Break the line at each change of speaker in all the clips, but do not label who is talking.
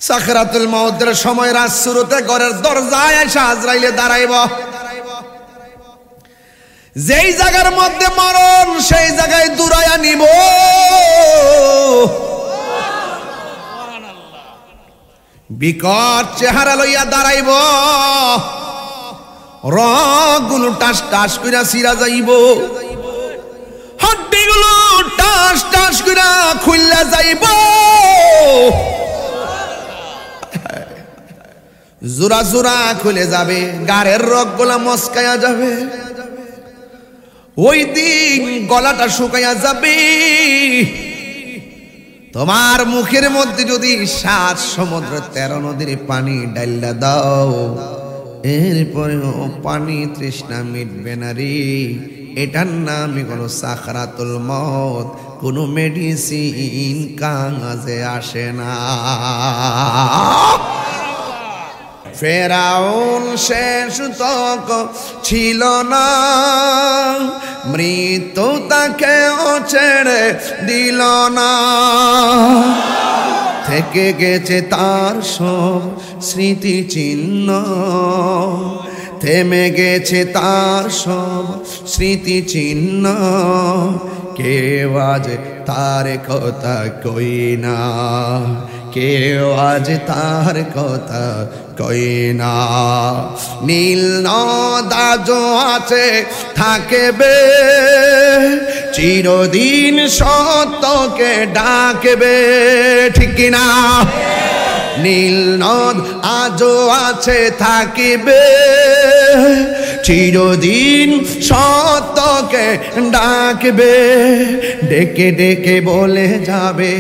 সাকরাতুল মউতের সময় রাত শুরুতে ঘরের দরজায় এসে আজরাইলে দাঁড়াইব। যেই জায়গার মধ্যে মরণ সেই জায়গায় দূরাইয়া নিব। বিকট চেহারা লইয়া দাঁড়াইব, রগগুলো টাস টাস কইরা ছিঁড়া যাইব, হাড্ডিগুলো টাস টাস কইরা খুইলা যাইব, জোড়া জোড়া খুলে যাবে, গাড়ের রগগুলা মস্কায়া যাবে। ওই দিন গলাটা শুকাইয়া যাবে। তোমার মুখের মধ্যে যদি 7 সমুদ্র 13 নদীর পানি ডাইলা দাও, এরপরেও পানি তৃষ্ণা মিটবে না রে। এটার নামই কোনো সাকরাতুল মউত, কোনো মেডিসিন কাজে আসে না। ফেরাউন শেষ তক ছিল না, মৃত্যু তাকেও ছেড়ে দিল না। থেকে গেছে তার সব স্মৃতি চিহ্ন, থেমে গেছে তার সব স্মৃতি চিহ্ন। কেউ আজ তার কথা কই না, কেউ আজ তার কথা কই না। নীল নদ আজও আছে থাকবে, চিরদিন সত্যকে ডাকবে, ঠিক কিনা? নীল নদ আজও আছে থাকিবে, চিরদিন সত্যকে ডাকবে। ডেকে ডেকে বলে যাবে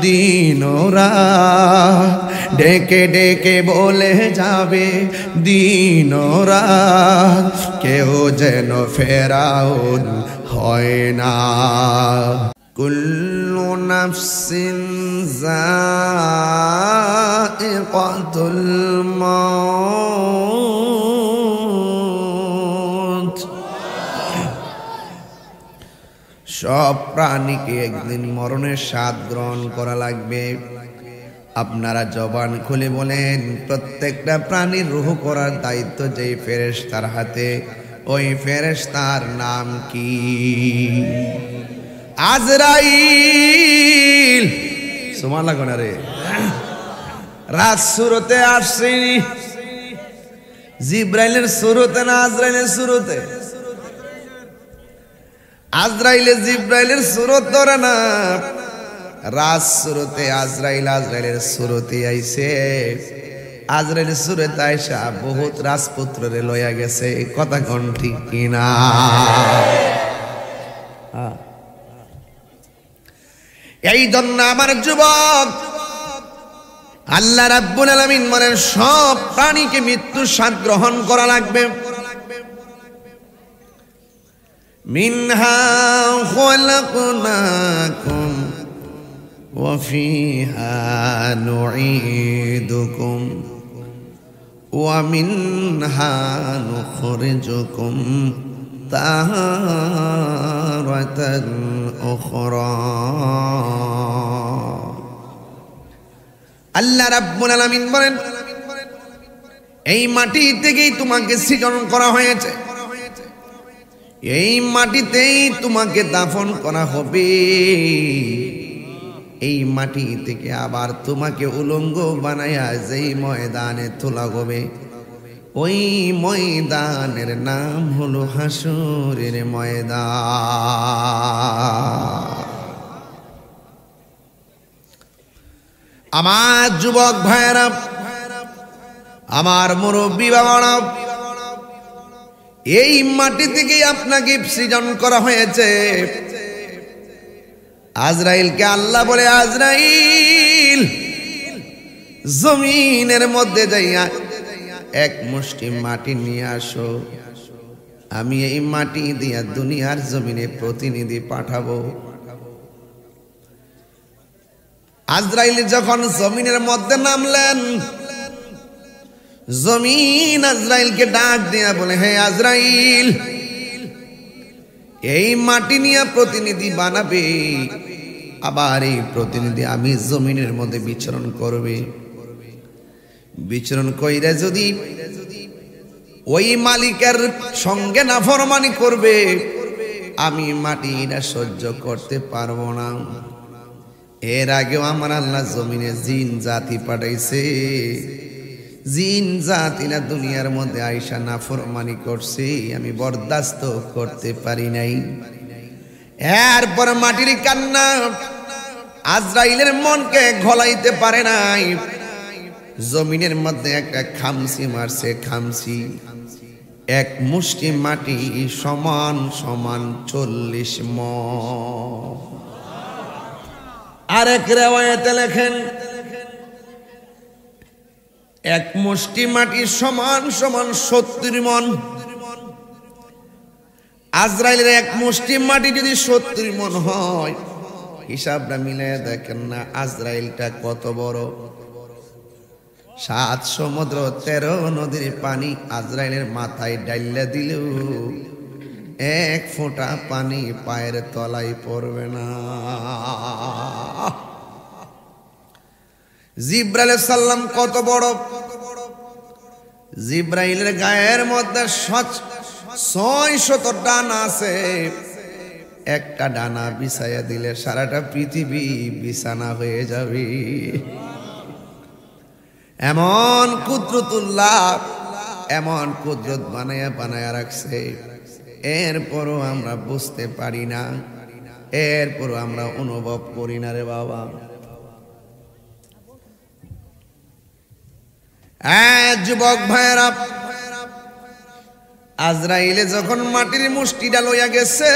দিন রাত, ডেকে ডেকে বলে যাবে দিন রাত। কেউ যেন ফেরাউন হয় না। কুল্লু নাফসিন যায়িকাতুল মউত। সব প্রাণীকে একদিন মরণের স্বাদ গ্রহণ করা লাগবে। আপনারা জবান খুলে বলেন, প্রত্যেকটা প্রাণীর রূহ করার দায়িত্ব যেই ফেরেশতার হাতে, ওই ফেরেশতার নাম কি? আজরাইল। সুবহান আল্লাহ কোন রে? রাত শুরুতে আসেনি, জিব্রাইলের শুরুতে না আজরাইলের শুরুতে? আজরাইলে জিব্রাইলের শুরুত ধরে না, রাত শুরুতে আজরাইল, আজরাইলের শুরুতে আইছে। আজরাইলের শুরুতে আইসা বহুত রাজপুত্ররে লইয়া গেছে। কথা কোন ঠিক কিনা? এই জন্য আমার যুবক, আল্লাহ রাব্বুল আলামিন বলেন সব প্রাণীকে মৃত্যুর স্বাদ গ্রহণ করা লাগবে। মিনহা খালাকনাকুম ওয়া ফিহা নুঈদুকুম ওয়া মিনহা নুখরিজুকুম তারাতান উখরা। আল্লাহ রাব্বুল আলামিন বলেন, এই মাটি থেকেই তোমাকে সৃজন করা হয়েছে, এই মাটিতেই তোমাকে দাফন করা হবে। এই মাটি থেকে আবার তোমাকে উলঙ্গ বানায়া যেই ময়দানে তোলা হবে, ওই ময়দানের নাম হলো হাসরের ময়দান। আমার যুবক ভাইরা, আমার মুরব্বী বাবারা, এই মাটি থেকে আপনাকে সৃজন করা হয়েছে। আজরাইলকে আল্লাহ বলে, আজরাইল জমিনের মধ্যে যাইয়া এক মুষ্টি মাটি নিয়ে আসো, আমি এই মাটি দিয়া দুনিয়ার জমিনে প্রতিনিধি পাঠাবো। আজরাইল যখন জমিনের মধ্যে নামলেন, জমিন আজরাইলকে ডাক দিয়া বলে, হে আজরাইল, এই মাটি নিয়ে প্রতিনিধি বানাবে, আবার এই প্রতিনিধি আমি জমিনের মধ্যে বিচরণ করবে। বিচরণ কইরা যদি ওই মালিকের সঙ্গে নাফরমানি করবে, আমি মাটি এটা সহ্য করতে পারবো না। এর আগেও আমার আল্লাহ জমিনে জিন জাতি পাঠাইছে, জিন জাতিরা দুনিয়ার মধ্যে আইসা নাফরমানি করছে, আমি বরদাস্ত করতে পারি নাই। এরপর মাটির কান্না আজরাইলের মনকে ঘলাইতে পারে নাই, জমিনের মধ্যে একটা খামসি মারছে, খামসি এক মুষ্টি মাটি সমান সমান 40 মণ। আরেক রিওয়ায়াতে লেখেন এক মুষ্টি মাটি সমান সমান 70 মণ। আজরাইলের এক মুষ্টি মাটি যদি 70 মণ হয়, হিসাবটা মিলে দেখেন না আজরাইলটা কত বড়। 7 সমুদ্র 13 নদীর পানি আজরাইলের মাথায় ডাইলা দিলেও এক ফোঁটা পানি পায়ের তলায় পড়বে না। জিব্রাইল সাল্লাম কত বড়, জিব্রাইলের গায়ের মধ্যে 600 ডানা আছে, একটা ডানা বিছাইয়া দিলে সারাটা পৃথিবী বিছানা হয়ে যাবে। এমন কুদরতুল্লাহ, এমন কুদরত বানায়া বানায়া রাখছে, এরপরও আমরা বুঝতে পারি না, এরপরও আমরা অনুভব করি না রে বাবা। যুবক ভাইয়েরা, আজরাইলে যখন মাটির মুষ্টিটা লইয়া গেছে,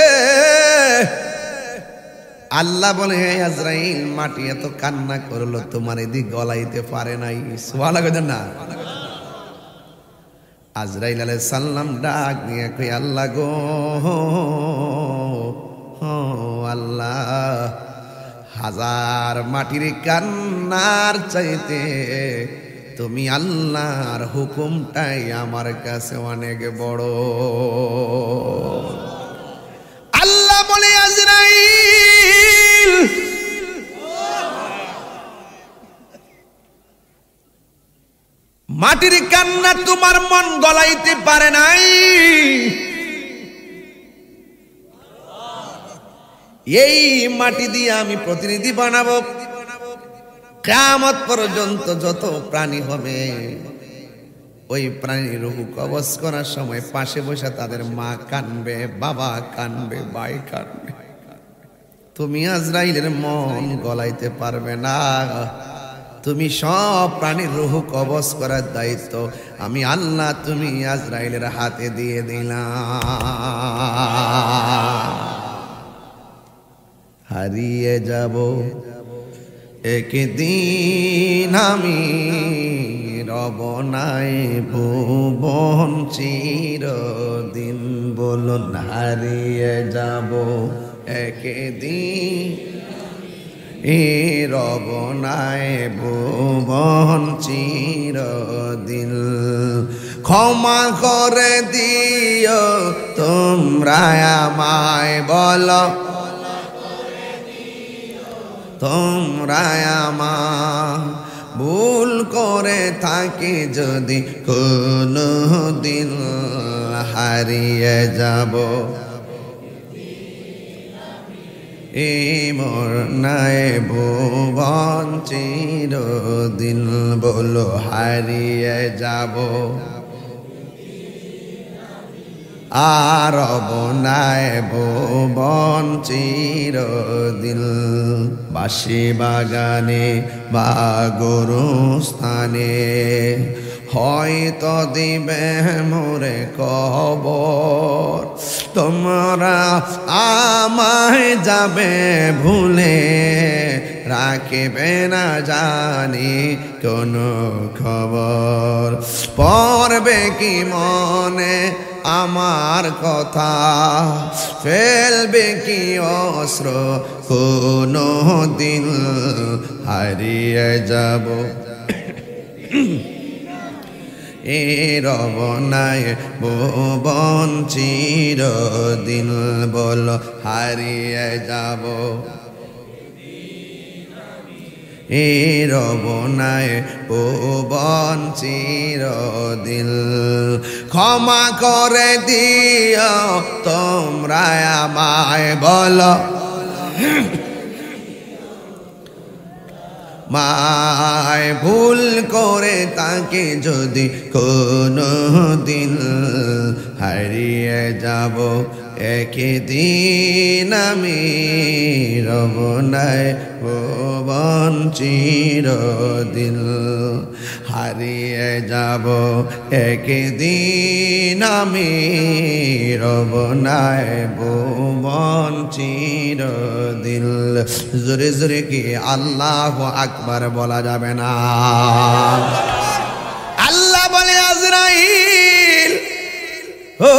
আল্লাহ বলে হে আজরাইল, মাটি এত কান্না করলো তোমার এদিক গলাইতে পারে নাই। সুবহানাল্লাহ না? আজরাইল আলাইহিস সালাম ডাক দিয়ে কই আল্লাহ গো, আল্লাহ, হাজার মাটির কান্নার চাইতে তুমি আল্লাহর হুকুমটাই আমার কাছে অনেক বড়। আল্লাহ বলে আজরাইল, মাটির কান্না তোমার মন গলাইতে পারে নাই, এই মাটি দিয়ে আমি প্রতিনিধি বানাবো, কিয়ামত পর্যন্ত যত প্রাণী হবে ওই প্রাণীর রূহ কবজ করার সময় পাশে বসে তাদের মা কানবে, বাবা কানবে, ভাই কানবে, তুমি আজরাইলের মন গলাইতে পারবে না। তুমি সব প্রাণীর রূহ কবজ করার দায়িত্ব আমি আল্লাহ তুমি আজরাইলের হাতে দিয়ে দিলাম। হারিয়ে যাব একদিন আমি, রব নাই ভুবন চিরদিন। বলুন হারিয়ে যাব একদিন, রব নাই ভুবন চিরদিন। ক্ষমা করে দিও তোমরা আমায়, বলো তোমরা আমার ভুল করে থাকি যদি কোনো দিন, হারিয়ে যাব এই মোর নাই ভুবন চিরদিন। বলো হারিয়ে যাব আর নাই ভুবন চিরদিন। বাঁশি বাগানে বা গরুস্থানে হয়তো দিবে মোরে কবর, তোমরা আমায় যাবে ভুলে, রাখবে না জানি কোনো খবর। পড়বে কি মনে আমার কথা, ফেলবে কি অস্ত্র কোনো দিন, হারিয়ে যাব এ রব নাই ভুবন চিরদিন। বল হারিয়ে যাব রবনায় ভুবন চিরদিন। ক্ষমা করে দিও তোমরা আমায়, বলো মায় ভুল করে তাকে যদি কোনো দিন হারিয়ে যাব একদিন আমি রবনায় ভুবন চিরদিন। হারিয়ে যাব একদিন আমি রবনায় ভুবন চিরদিন। জোরে জোরে কি আল্লাহু আকবার বলা যাবে না? আল্লাহ বলে আজরাইল, ও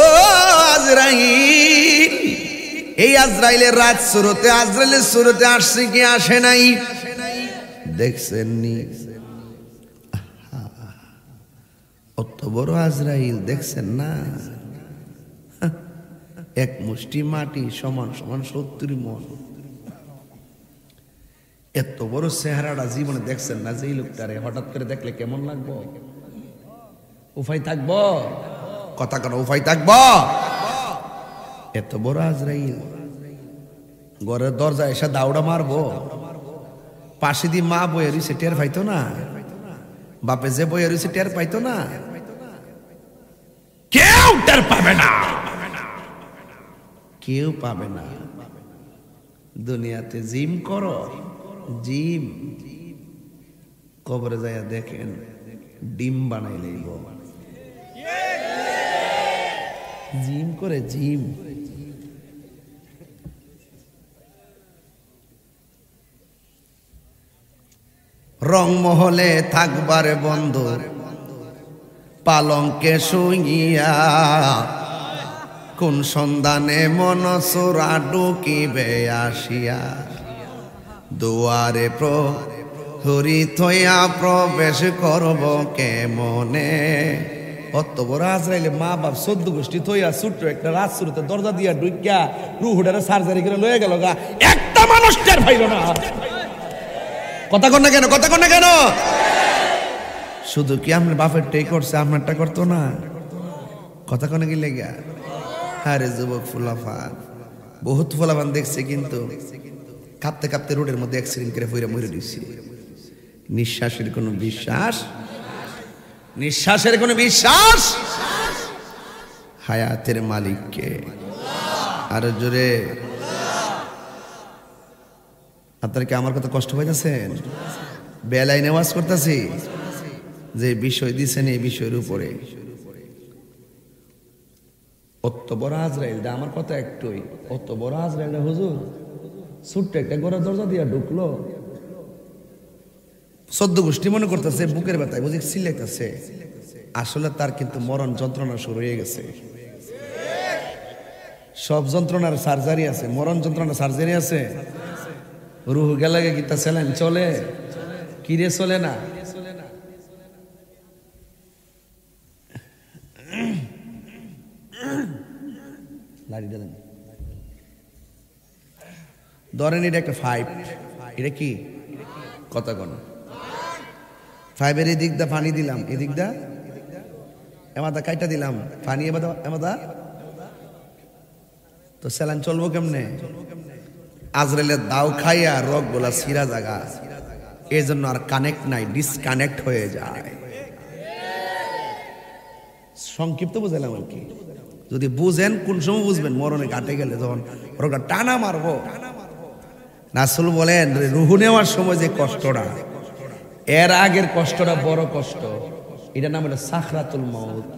আজরাইল, এই আজরাইলের রাত শুরুতে আজরাইলের শুরুতে আসছে কি আসে নাই? দেখছেন নি? অত বড় আজরাইল দেখছেন না? এক মুষ্টি মাটি সমান সমান 70 মণ। এত বড় চেহারাটা জীবনে দেখছেন না? যে লোকটারে হঠাৎ করে দেখলে কেমন লাগবো? উপায় থাকবো? কথা কেন উপায় থাকবো? এত বড় আজরাইল ঘরের দরজা এসে দাউড়া মারবো, পাশে দিয়ে মা বইয়ে রয়েছে টের পাইতো না, বাপে যে বইয়ে রয়েছে টের পাইতো না, কেউ টের পাবে না, কেউ পাবে না। দুনিয়াতে জিম করো, জিম, কবরে যাইয়া দেখেন ডিম বানাই লইব। জিম করে জিম। রংমহলে থাকবারে বন্ধু পালঙ্কে শুইয়া, কোন সন্ধানে মন চোরা ঢুকিবে আসিয়া। দুয়ারে প্রহরী থইয়া প্রবেশ করব কেমনে। অত বড় আজরাইলে মা বাপ 14 গোষ্ঠী থইয়া ছোট্ট একটা রাত শুরুতে দরজা দিয়া ঢুকিয়া রুহুডারে সার্জারি করে লয়ে গেল গা, একটা মানুষ টের পাইল না। কথা কন না কেন? কথা কন না কেন? শুধু কি আপনার বাপেরটাই করছে, আপনারটা করতো না? কথা কনে গেলে গা। আরে যুবক ফুলাফান, বহুত ফুলাফান দেখছে কিন্তু কাঁপতে কাঁপতে রোডের মধ্যে অ্যাক্সিডেন্ট করে পইরা মরে দিছে। নিঃশ্বাসের কোনো বিশ্বাস, নিঃশ্বাসের কোনো বিশ্বাস। হায়াতের মালিককে আরো জোরে। আপনারা কি আমার কথা কষ্ট পাইতেছেন? বেলায় নেওয়াজ করতেছি যে বিষয় দিচ্ছেন এই বিষয়ের উপরে। অত বড় আজরাইল, আমার কথা একটুই, অত বড় আজরাইল হুজুর ছোট্ট একটা ঘরের দরজা দিয়া ঢুকলো, 14 গোষ্ঠী মনে করতেছে বুকের ব্যথায় বুঝি সিলেতেছে, আসলে তার কিন্তু মরণ যন্ত্রণা শুরু হয়ে গেছে। সব যন্ত্রণার সার্জারি আছে, মরণ যন্ত্রণার সার্জারি আছে। রুহ গেলে গীতা সেলেন চলে, কিরে চলে না? ধরেন এটা একটা 5, এটা কি কথা কোন 5-এর এদিক দা পানি দিলাম, এদিক দা এমাদা কাইটা দিলাম পানি, এমাদা তো সেলান চলবো কেমনে? আজরাইলের দাও খাইয়া রোগ গুলা সিরা জাগা, এই জন্য আর কানেক্ট নাই, ডিসকানেক্ট হয়ে যায়। সংক্ষিপ্ত বুঝালাম আর কি। যদি বুঝেন কোন সময় বুঝবেন? মরণে ঘাটে গেলে যখন রোগটা টানা মারবো। রাসূল বলেন রুহু নেওয়ার সময় যে কষ্টটা, এর আগের কষ্টটা বড় কষ্ট। এটার নাম হলো সাকরাতুল মউত।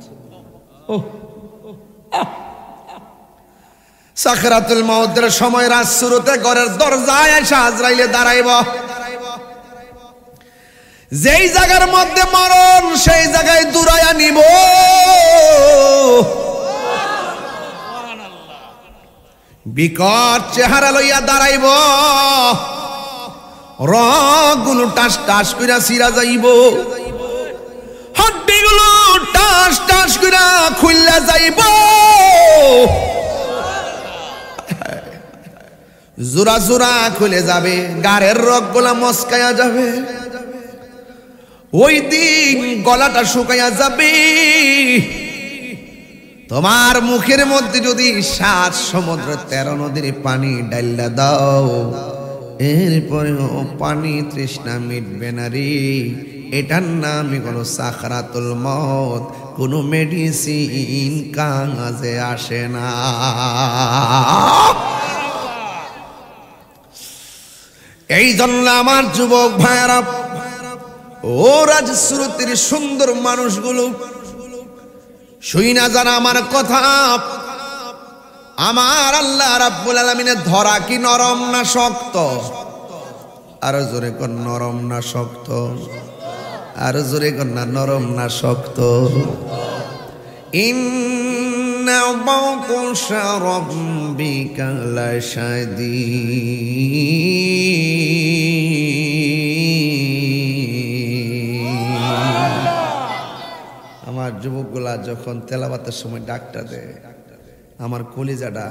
সাকরাতুল মউতের সময় রাত শুরুতে ঘরের দরজায় এসে আজরাইলে দাঁড়াইব। যেই জায়গার মধ্যে মরণ সেই জায়গায় দূরাইয়া নিব। বিকট চেহারা লইয়া দাঁড়াইব, রগগুলো টাস টাস কইরা সিরা যাইব, হাড্ডিগুলো টাস টাস কইরা খুইলা যাইব, জোড়া জোড়া খুলে যাবে, গাড়ের রগগুলা মস্কায়া যাবে, ওই দিন গলাটা শুকায়া যাবে। তোমার মুখের মধ্যে যদি 7 সমুদ্র 13 নদীর পানি ডাইলা দাও, এরপরেও পানি তৃষ্ণা মিটবে না রে। এটার নামই কোনো সাকরাতুল মউত, কোনো মেডিসিন কাজে আসে না। এই জন্য আমার যুবক ভাইরা, ও রাজশ্রুতির সুন্দর মানুষগুলো, শুই না যারা আমার কথা, আমার আল্লাহ রাব্বুল আলামিনের ধরা কি নরম না শক্ত? আরো জোরে কর, নরম না শক্ত? আরো জোরে কর না, নরম না শক্ত? ইন্না বাতুশা রাব্বিকা লাশাদীদ। আমার যুবকগুলা যখন তেলাওয়াতের সময় ডাকটা দেয়, আমার কলিজাটা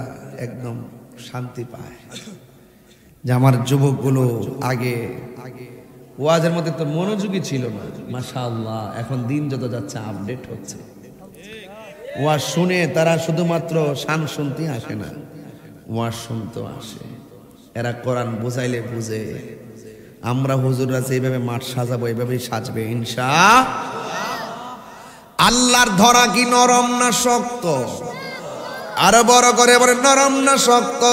একদম শান্তি পায়। যে আমার যুবকগুলো আগে ওয়াজের মধ্যে তো মনোযোগী ছিল না, মাশাআল্লাহ এখন দিন যত যাচ্ছে আপডেট হচ্ছে। ওয়াজ শুনে তারা শুধুমাত্র শান শুনতে আসে না, ওয়াজ শুনতে আসে। এরা কোরআন বুঝাইলে বুঝে। আমরা হুজুররা যেভাবে মাঠ সাজাবো এইভাবেই সাজবে ইনশাআল্লাহ। আল্লাহর ধরা কি নরম না শক্ত? আরো বড় করে বলে, নরম না শক্ত?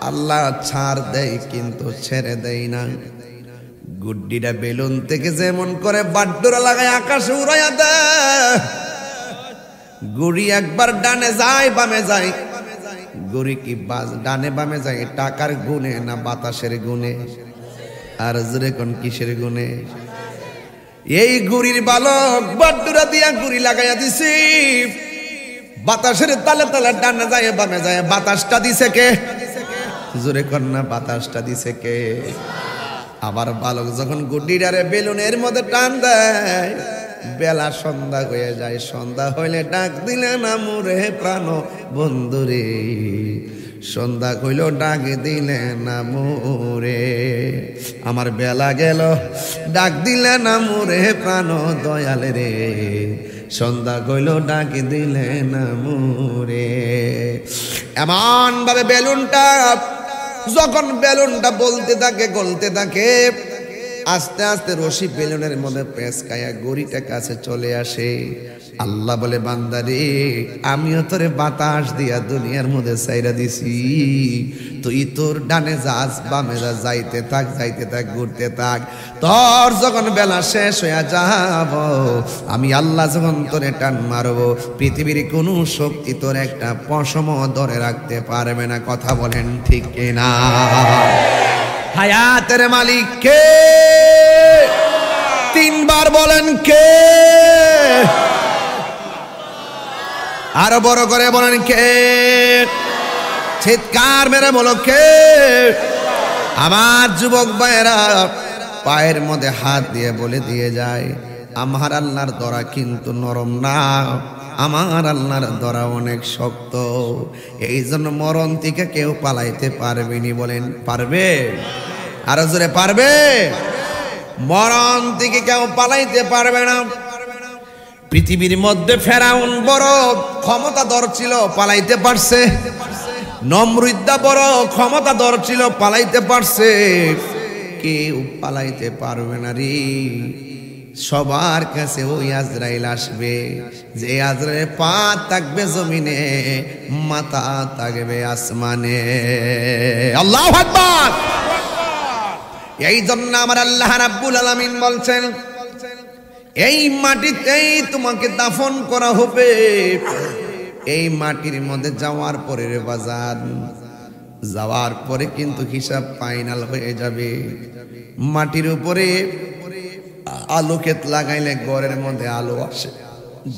আল্লাহ ছাড় দেয় কিন্তু ছেড়ে দেয় না। গুড্ডিটা বেলুন থেকে যেমন করে বাড্ডুরা লাগায় আকাশে উড়াইয়া দেয়, গুড়ি একবার ডানে যায় বামে যায়। গুড়ি কি ডানে বামে যায় টাকার গুণে না বাতাসের গুণে? আর জোরে কোন কিসের গুণে? এই গুড়ির বালক বাড্ডুরা দিয়া গুড়ি লাগাইয়া দিছি, বাতাসের তালে তালে ডানে যায় বামে যায়। বাতাসটা দিছে কে? জোরে কন্যা, বাতাসটা দিছে কে? আবার বালক যখন গুড্ডিটারে বেলুনের মধ্যে টান দেয়, বেলা সন্ধ্যা হয়ে যায়। সন্ধ্যা হইলে ডাক দিলে না মুরে প্রাণ বন্ধুরে, সন্ধ্যা কইল ডাক দিলে না মুরে। আমার বেলা গেল, ডাক দিলে না মুরে প্রাণ দয়াল রে, সন্ধ্যা কইল ডাক দিলে না মুরে। এমন ভাবে বেলুনটা, যখন বেলুনটা বলতে থাকে গলতে থাকে, আস্তে আস্তে রশি বেলুনের মধ্যে পেঁচকায়া গড়িটা কাছে চলে আসে। আল্লাহ বলে, বান্দারে আমিও তোরে বাতাস দিয়া দুনিয়ার মধ্যে ছাইরা দিছি, তুই তোর ডানে যাস বামে যা, যাইতে থাক যাইতে থাক, ঘুরতে থাক। তোর যখন বেলা শেষ হইয়া যাব, আমি আল্লাহ যখন তোরে টান মারবো, পৃথিবীর কোনো শক্তি তোর একটা পশম ধরে রাখতে পারবে না। কথা বলেন ঠিক কিনা? হায়াতের মালিক কে? 3 বার বলেন কে? আরো বড় করে বলেন কে? চিৎকার মেরে বলো কে? আমার যুবক ভাইরা পায়ের মধ্যে হাত দিয়ে বলে দিয়ে যায়, আমার আল্লাহর দরা কিন্তু নরম না, আমার আল্লাহর দরা অনেক শক্ত। এই জন্য মরণ থেকে কেউ পালাইতে পারবেনি। বলেন পারবে? আরো জোরে পারবে? মরণ থেকে কেউ পালাইতে পারবে না। পৃথিবীর মধ্যে ফেরাউন বড় ক্ষমতাধর ছিল, পালাইতে পারছে। নমরুদ্দা বড় ক্ষমতাধর ছিল, পালাইতে পারছে। কেউ পালাইতে পারবে না রে। সবার কাছে ওই আজরাইল আসবে, যে আজরাইলের পা থাকবে জমিনে, মাথা থাকবে আসমানে। আল্লাহু আকবার। এই জন্য আমার আল্লাহ রাব্বুল আলামিন বলছেন, এই মাটিতেই তোমাকে দাফন করা হবে। এই মাটির মধ্যে যাওয়ার পরে রে বাজার, যাওয়ার পরে কিন্তু হিসাব ফাইনাল হয়ে যাবে। মাটির উপরে আলু ক্ষেত লাগাইলে ঘরের মধ্যে আলু আসে,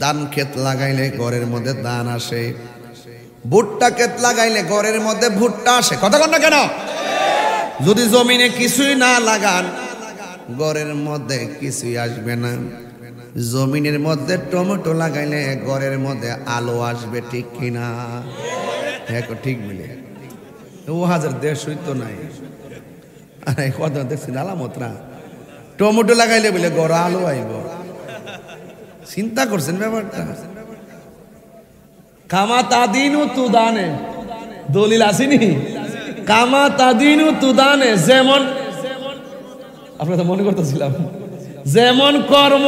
ধান ক্ষেত লাগাইলে ঘরের মধ্যে ধান আসে, ভুট্টা ক্ষেত লাগাইলে ঘরের মধ্যে ভুট্টা আসে। কথা কন না কেন? যদি জমিনে কিছুই না লাগান, ঘরের মধ্যে কিছুই আসবে না। জমিনের মধ্যে টমেটো লাগাইলে ঘরের মধ্যে আলু আসবে, ঠিক কিনা? ঠিক মিলে ও হাজার 150 তো নাই। আরে কথা দেখছি আলামত না, টমেটো লাগাইলে বলে গড় আলো আইব। চিন্তা করছেন ব্যাপারটা? কামা তাদিনু তুদানে, দলিল আসেনি? কামা তাদিনু তুদানে, যেমন আপনারা মনে করতেছিলাম যেমন কর্ম,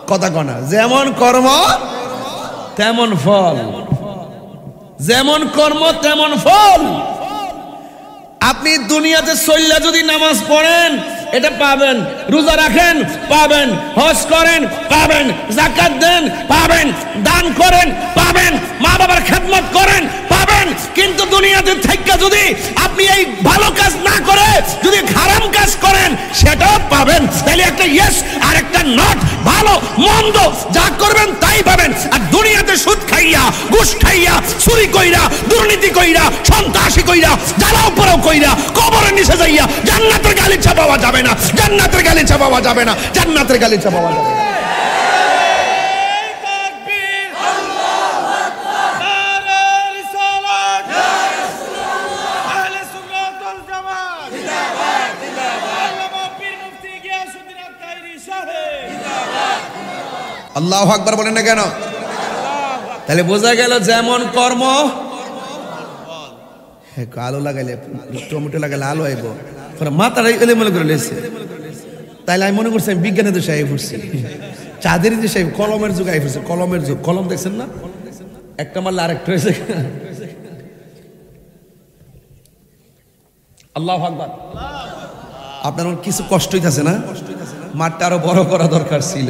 কথা কনা, যেমন কর্ম তেমন ফল, যেমন কর্ম তেমন ফল। আপনি দুনিয়াতে চললে যদি নামাজ পড়েন এটা পাবেন, রোজা রাখেন পাবেন, হজ করেন পাবেন, যাকাত দেন পাবেন, দান করেন পাবেন, মা বাবার খেদমত করেন পাবেন। কিন্তু দুনিয়াতে থেকে যদি আপনি এই ভালো কাজ না করে যদি হারাম কাজ করেন সেটাও পাবেন। তাহলে একটা ইয়েস আর একটা নট, ভালো মন্দ যা করবেন তাই পাবেন। আর দুনিয়াতে সুদ খাইয়া, ঘুষ খাইয়া, চুরি কইরা, দুর্নীতি কইরা, সন্ত্রাসী কইরা, জ্বালাও পোড়াও কইরা কবরের নিচে যাইয়া জান্নাতের গালিচা পাওয়া যাবে না, জান্নাতের গালিচা পাওয়া যাবে না, জান্নাতের গালিচা পাওয়া যাবে না। আল্লাহু আকবার বলেন না কেন? তাহলে বোঝা গেল যেমন কর্ম, আলো লাগাইলে, টমেটো লাগাইলে আলো আইব, মাথাটা এলোমেলো করে লেছে। তাইলে আমি মনে করছি আমি বিজ্ঞানের দেশে আই পড়ছি, চাঁদের দেশে, কলমের যুগ আই পড়ছে। কলমের যুগ, কলম দেখছেন না, একটা মারলে আরেকটা হয়েছে। আল্লাহু আকবার। আপনার কিছু কষ্ট হইতাছে না? মাঠটা আরো বড় করা দরকার ছিল।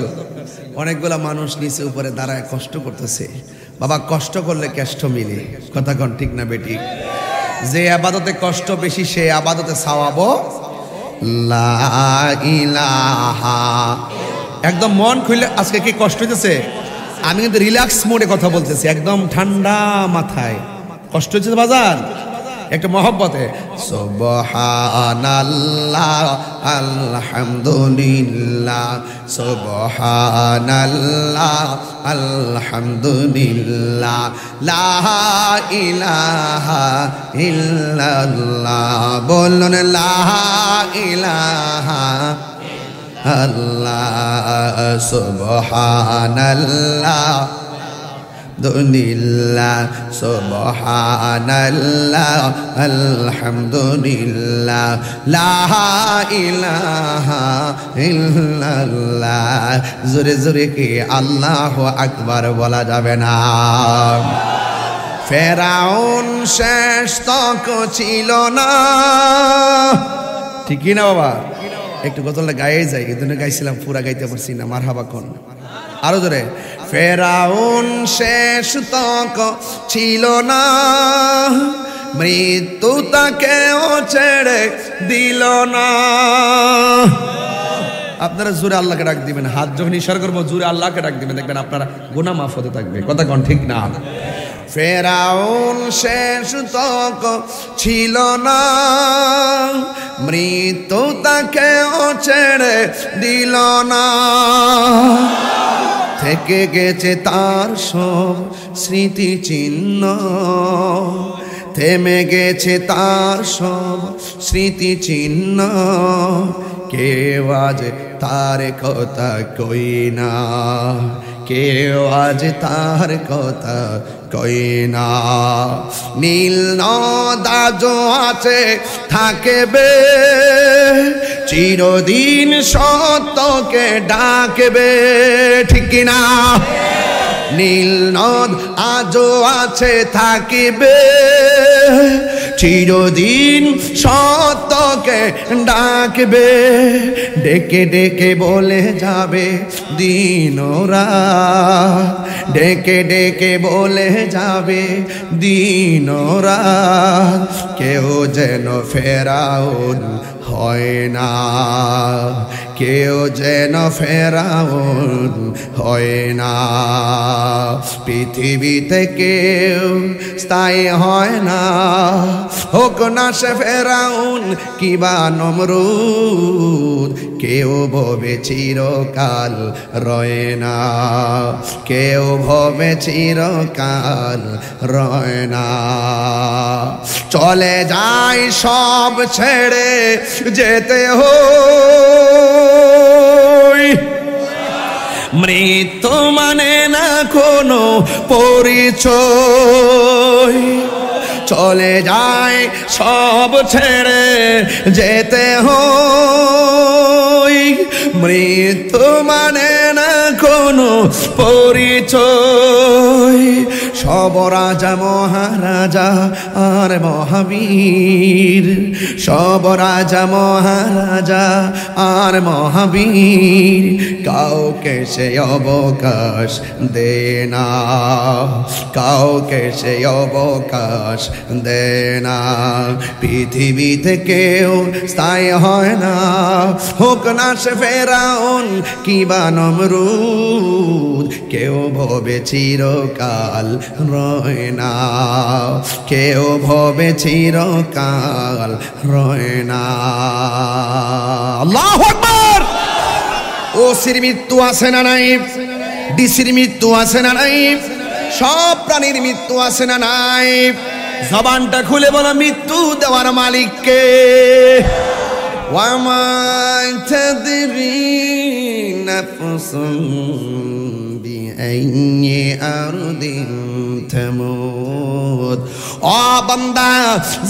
অনেকগুলা মানুষ নিচে উপরে দাঁড়ায় কষ্ট করতেছে। বাবা, কষ্ট করলে কেষ্ট মিলে, কথা কন ঠিক না বেটি? যে আবাদতে কষ্ট বেশি সে আবাদতে সওয়াবও লা ইলাহা। একদম মন খুলে, আজকে কি কষ্ট হইতেছে? আমি কিন্তু রিল্যাক্স মোডে কথা বলতেছি, একদম ঠান্ডা মাথায়। কষ্ট হচ্ছে বাজার, একটা মহব্বতে সুবহানাল্লাহ আলহামদুলিল্লাহ, সুবহানাল্লাহ আলহামদুলিল্লাহ, লা ইলাহা ইল্লাল্লাহ। বলুন লা ইলাহা আল্লাহ, সুবহানাল্লাহ আলহামদুলিল্লাহ, সুবহানাল্লাহ আলহামদুলিল্লাহ, লা ইলাহা ইল্লাল্লাহ। জোরে জোরে কি আল্লাহু আকবার বলা যাবে না? ফেরাউন শেষ তক ছিল না, ঠিক না বাবা? একটু গজলটা গায়ে যাই, এই জন্য গাইছিলাম, পুরা গাইতে পারছি না। মারহাবা কোন আরো জোরে। ফেরাউন শেষ তক ছিল না, মৃত্যু তাকেও ছেড়ে দিল না। আপনারা জোরে আল্লাহকে ডাক দিবেন, হাত যখন ইশারা করবো জোরে আল্লাহকে ডাক দিবেন, দেখবেন আপনারা গুনাহ মাফ হতে থাকবে। কথা কোন ঠিক না? ফেরাউন শেষ তক ছিল না, মৃত্যু তাকেও ছেড়ে দিল না। থেকে গেছে তার সব স্মৃতি চিহ্ন, থেমে গেছে তার সব স্মৃতি চিহ্ন। কেউ আজ তার কথা কই না, কেউ আজ তার কথা কই না। নীল নদ আজও আছে থাকবে, চিরদিন সত্যকে ডাকবে, ঠিক না? নীল নদ আজও আছে থাকিবে, চিরদিন সত্যকে ডাকবে। ডেকে ডেকে বলে যাবে দিন রাত, ডেকে ডেকে বলে যাবে দিন রাত। কেউ যেন ফেরাউন হয় না, কেউ যেন ফেরাউন হয় না। পৃথিবীতে কেউ স্থায়ী হয় না, হোক না সে ফেরাউন কিবা নমরুদ, কেউ ভবে চিরকাল রয় না, কেউ ভবে চিরকাল রয় না। চলে যায় সব ছেড়ে যেতে হয়, মৃত্যু মানে না কোনো পরিচয়। চলে যায় সব ছেড়ে যেতে হয়, মৃত্যু মানে না কোনো পরিচয়। সব রাজা মহারাজা আর মহাবীর, সব রাজা মহারাজা আর মহাবীর, কাউকে সে অবকাশ দে না, কাউকে সে অবকাশ দে না। পৃথিবীতে কেউ স্থায়ী হয় না, হোক না সে ফেরাউন কিবা নমরুদ, কেউ ভবে চিরকাল রয় না, কেউ ভবে চিরকাল রয় না। আল্লাহু আকবার। ওসির মৃত্যু আছে না নাই? ডিসির মৃত্যু আছে না নাই? সব প্রাণীর মৃত্যু আছে না নাই? জবানটা খুলে বলো মৃত্যু দেওয়ার মালিক কে? ওয়ামা তাদরি নাফসুন বিআইয়ি আরদিন তামুত। ও বান্দা,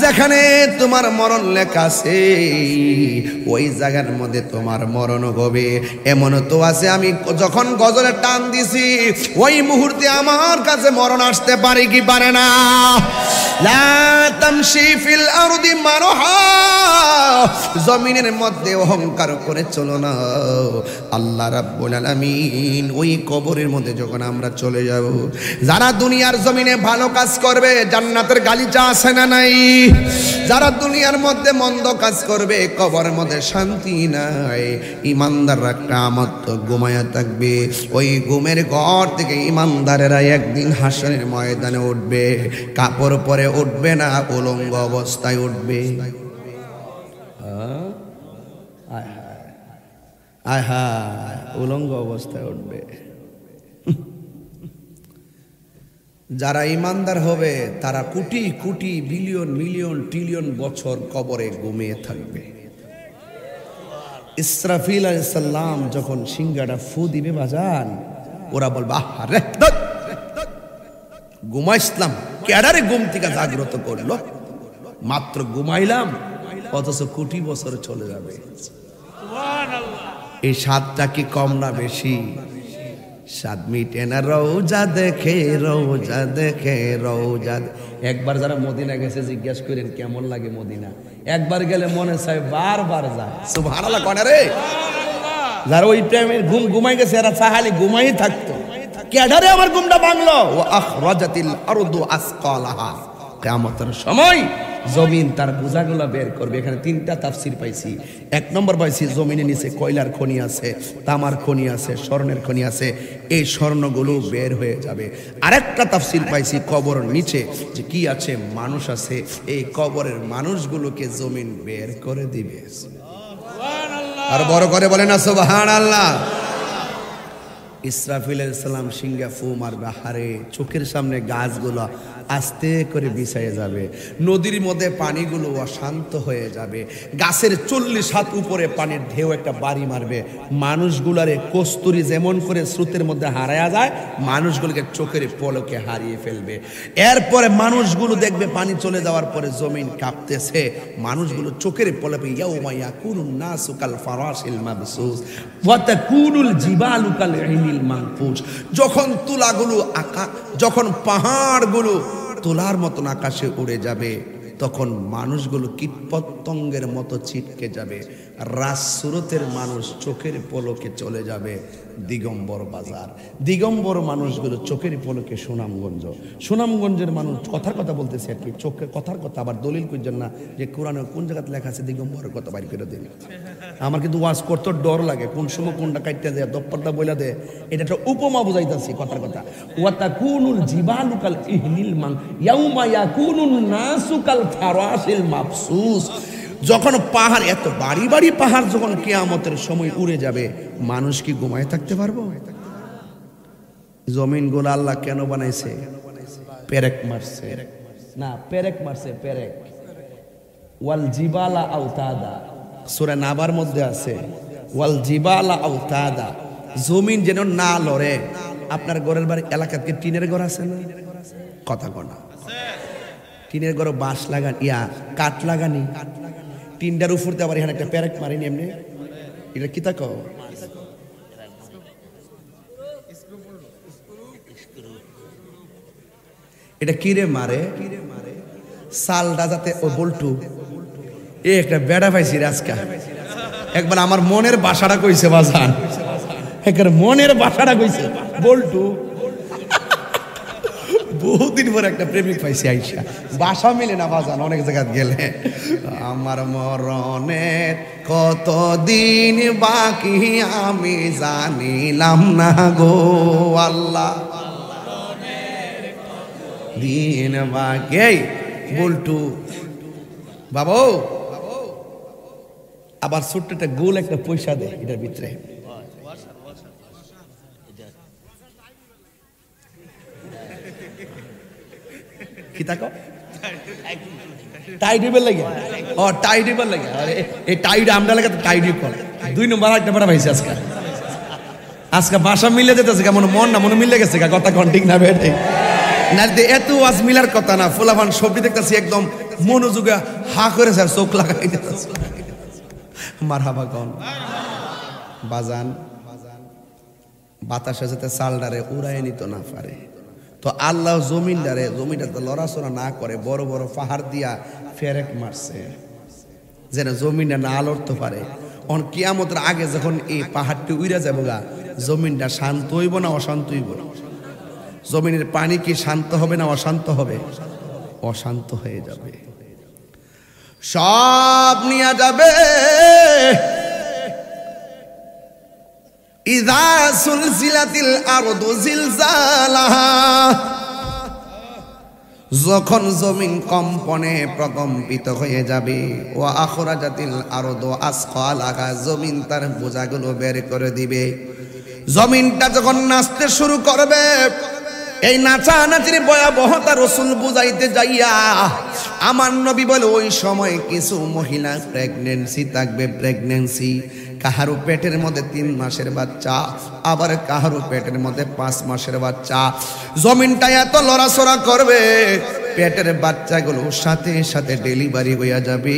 যেখানে তোমার মরণ লেখা আছে ওই জায়গার মধ্যে তোমার মরণ হবে। এমন তো আছে আমি যখন গজলে টান দিছি ওই মুহূর্তে আমার কাছে মরণ আসতে পারে কি পারে না? লা তামশি ফিল আরদি মারহা, জমিনের মধ্যে অহংকার করে চলো না। আল্লাহ রাব্বুল আলামিন ওই কবরের মধ্যে যখন আমরা চলে যাব, যারা দুনিয়ার জমিনে ভালো কাজ করবে জান্নাতের গালিচা আছে না নাই? যারা দুনিয়ার মধ্যে মন্দ কাজ করবে কবরের মধ্যে শান্তি নাই। ইমানদাররা কিয়ামত ঘুমায়া থাকবে, ওই ঘুমের ঘর থেকে ইমানদারেরা একদিন হাসরের ময়দানে উঠবে। কাপড় পরে উঠবে না, উলঙ্গ অবস্থায় উঠবে। আয় হায়, উলঙ্গ অবস্থায় উঠবে। যারা ইমানদার হবে তারা crore crore billion million trillion বছর কবরে ঘুমিয়ে থাকবে। ইসরাফিল আলাইহিস সালাম যখন সিংহাটা ফু দিবে বাজান, ওরা বলবে আরে ঘুমাইছিলাম, কেডারে ঘুম থেকে জাগ্রত করলো? মাত্র ঘুমাইলাম, অথচ কোটি বছর চলে যাবে। এই স্বাদটা কি কম না বেশি? স্বাদ মিটে না রওজা দেখে, রওজা দেখে, রওজা। একবার যারা মদিনা গেছে জিজ্ঞেস করেন কেমন লাগে মদিনা। একবার গেলে মনে চায় বারবার যায়। সুবহানাল্লাহ কোনে রে? যারা ওই টাইমে ঘুমাই গেছে এরা চাহালি ঘুমাই থাকতো। কেডারে আমার ঘুমটা ভাঙলো? ওয়া আখরাজাতিল আরদু আসকালাহা, কিয়ামতের সময় জমিন তার বোঝাগুলো বের করবে। এখানে তিনটা তাফসির পাইছি। এক নম্বর পাইছি জমিনের নিচে কয়লার খনি আছে, তামার খনি আছে, স্বর্ণের খনি আছে, এই স্বর্ণগুলো বের হয়ে যাবে। আরেকটা তাফসির পাইছি কবর নিচে যে কি আছে, মানুষ আছে, এই কবরের মানুষগুলোকে জমিন বের করে দিবে। আর বড় করে বলেন না সুবহানাল্লাহ। ইসরাফিল আলাইহিস সালাম সিংহা ফু মারবে, হারে চোখের সামনে গাছগুলো আস্তে করে বিছায়ে যাবে, নদীর মধ্যে পানিগুলো অশান্ত হয়ে যাবে, গাছের 40 হাত উপরে পানির ঢেউ একটা বাড়ি মারবে, মানুষগুলারে কস্তুরি যেমন করে স্রোতের মধ্যে হারায়া যায় মানুষগুলোকে চোখের পলকে হারিয়ে ফেলবে। এরপরে মানুষগুলো দেখবে পানি চলে যাওয়ার পরে জমিন কাঁপতেছে, মানুষগুলো চোখের পলকে ইয়াউমা ইয়াকুনুন নাসু কাল ফারাশিল মাবসুস ওয়া তাকুনুল জিবালু কাল ইনিল মানফুস। যখন তুলাগুলো যখন পাহাড়গুলো তুলার মতন আকাশে উড়ে যাবে তখন মানুষগুলো কীটপতঙ্গের মতো ছিটকে যাবে। রাজসুরতের মানুষ চোখের পলকে চলে যাবে দিগম্বর বাজার, দিগম্বর মানুষগুলো চোখের পলকে সুনামগঞ্জ, সুনামগঞ্জের মানুষ কথার কথা বলতেছে আর কি, চোখের কথার কথা। আবার দলিল করছেন না যে কোরআনে কোন জায়গাতে লেখা আছে দিগম্বরের কথা বাইর করে দিন। আমার কিন্তু ওয়াজ করতে ডর লাগে, কোন সময় কোনটা কাটতে দেয় দপ্পরটা বইলা দেয়, এটা একটা উপমা বুঝাইতাছি কথার কথা। ওয়াতাকুনুল জিবালু কাল ইহনিল মাং ইয়াউমা ইয়াকুনুন নাসু কাল ফারাসিল মাবসুস। যখন পাহাড়, এত বাড়ি বাড়ি পাহাড় যখন কিয়ামতের সময় উড়ে যাবে, মানুষ কি ঘুমায় থাকতে পারবো? জমিন গুলো আল্লাহ কেন বানাইছে? পেরেক মারছে না, পেরেক মারছে, পেরেক। ওয়াল জিবালা আওতাদা, সূরা নাবার মধ্যে আছে ওয়াল জিবালা আওতাদা, জমিন যেন না লড়ে। আপনার ঘরের বাড়ি এলাকাতে টিনের ঘর আছে না? কথা কনা, টিনের ঘর বাঁশ লাগান, কাঠ লাগানি, টিনটার উপর দিয়ে আবার এখানে একটা প্যারেক মারিনি এমনি, এটা কি তাকো? এটা কিরে মারে? সালটা যাতে ও বল্টু একটা বেড়া পাইছি রাজকা, একবার আমার মনের বাসাটা কইছে বাজান, একবার মনের বাসাটা কইছে বল্টু। বহুদিন পর একটা প্রেমিক পাইছি আইসা, বাসা মিলে না বাজান অনেক জায়গায় গেলে। আমার মরণের কতদিন বাকি আমি জানিলাম না গো আল্লাহ, দিন বাকি। এই বল্টু বাবু, আবার ছোট্ট একটা গোল একটা পয়সা দে এটার ভিতরে, কি তাকো? টাইট হইবার লাগে, ও টাইট হইবার লাগে। আরে এই টাইট আমরা লাগে টাইট কর। 2 নম্বর একটা বড় ভাইছে আজকে, আজকে ভাষা মিলে যেতেছে, কেমন মন না মনে মিলে গেছে, কথা কোন ঠিক না বেটে না, এত আজ মিলার কথা না। ফুলাফান সবজি দেখতেছি একদম মনোযোগে হা করে স্যার চোখ লাগাই দিতেছে। মারহাবা কোন বাজান, বাতাসে যাতে চালডারে উড়াই নিত না পারে, তো আল্লাহ জমিনটারে, জমিনটা লড়াচড়া না করে বড় বড় পাহাড় দিয়া ফেরেক মারছে যেন জমিনটা না লড়তে পারে। অন কিয়ামতের আগে যখন এই পাহাড়টি উইরা যাবো গা, জমিনটা শান্ত হইব না অশান্ত হইব? জমিনের পানি কি শান্ত হবে না অশান্ত হবে? অশান্ত হয়ে যাবে, সব নিয়ে যাবে। ইযা সুলসিলাতিল আরদু জিলজালাহা, যখন জমিন কম্পনে প্রকম্পিত হয়ে যাবে। ওয়া আখরাজাতিল আরদু আসকালাহা, জমিন তার বোঝাগুলো বের করে দিবে। জমিনটা যখন নাচতে শুরু করবে, এই নাচানাচির ভয়াবহতা রাসূল বুঝাইতে যাইয়া আমার নবী বলে, ওই সময় কিছু মহিলা প্রেগন্যান্সি থাকবে, প্রেগন্যান্সি কাহারো পেটের মধ্যে 3 মাসের বাচ্চা, আবার কাহারো পেটের মধ্যে 5 মাসের বাচ্চা। জমিনটা এত লড়াচড়া করবে, পেটের বাচ্চাগুলো সাথে সাথে ডেলিভারি হইয়া যাবে,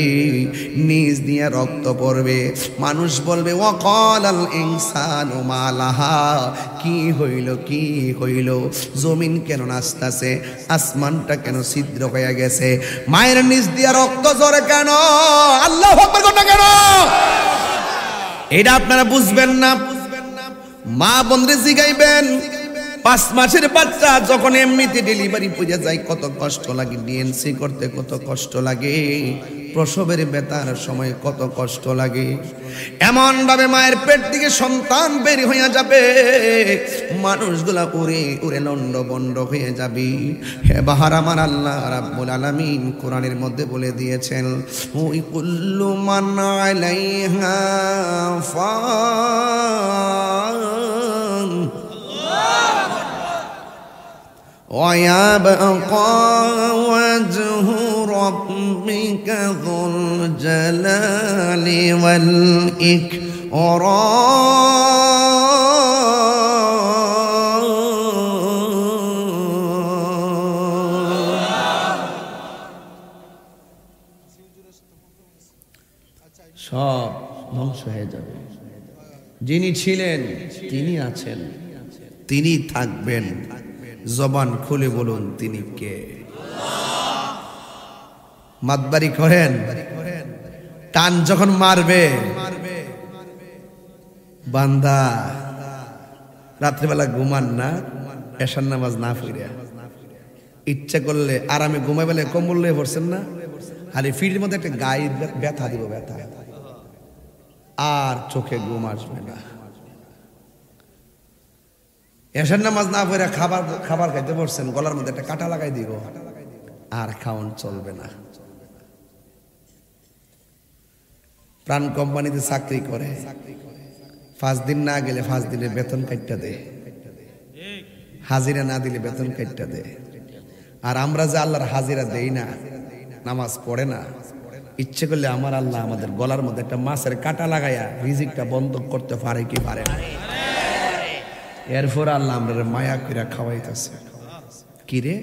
নিজ দিয়ে রক্ত পড়বে। মানুষ বলবে ওয়াকালাল ইনসানু মালাহা, কি হইল কি হইল, জমিন কেন নাচতাছে, আসমানটা কেন ছিদ্র হয়ে গেছে, মায়ের নিজ দিয়ে রক্ত ঝরে কেন, আল্লাহু আকবার কোনটা কেন? এটা আপনারা বুঝবেন না। মা বোনরে জিগাইবেন, 5 মাসের বাচ্চা যখন এমনিতে ডেলিভারি পড়ে যায় কত কষ্ট লাগে, ডিএনসি করতে কত কষ্ট লাগে, প্রসবের ব্যথার সময় কত কষ্ট লাগে। এমন ভাবে মায়ের পেট থেকে সন্তান বের হয়ে যাবে, মানুষগুলা উড়ে উড়ে লন্ডভন্ড হয়ে যাবে। হে বাহার আমার আল্লাহ রাব্বুল আলামিন কোরআনের মধ্যে বলে দিয়েছেন, ওই কুল্লু মান আলাইহা ফান ويبقى وجه ربك ذو الجلال والإكرام। সব ধ্বংস হয়ে যাবে। যিনি ছিলেন তিনি আছেন, তিনি থাকবেন। জবান খুলে বলুন তিনি কে? মাতবাড়ি করেন, টান যখন মারবে বান্দা রাত্রিবেলা ঘুমান না, এশার নামাজ না পড়িয়া ইচ্ছা করলে আরামে ঘুমাই বেলা কম্বল লয়ে পড়ছেন না, আর এই ফিটের মধ্যে একটা গায়ের ব্যথা দিব, ব্যথা, আর চোখে ঘুম আসবে না। এশার নামাজ না পড়ে খাবার খাইতে পড়ছেন, গলার মধ্যে একটা কাঁটা লাগাই দিব, আর খাওয়ান চলবে না। প্রাণ কোম্পানিতে চাকরি করে, 5 দিন না গেলে 5 দিনের বেতন কাটটা দেয়, হাজিরা না দিলে বেতন কাটটা দেয়। আর আমরা যে আল্লাহর হাজিরা দেই না, নামাজ পড়ে না, ইচ্ছে করলে আমার আল্লাহ আমাদের গলার মধ্যে একটা মাছের কাঁটা লাগাইয়া রিজিকটা বন্ধ করতে পারে কি পারে না? এরপর আল্লাহ আমরা মায়া করে খাওয়াইতেছে। কি রে?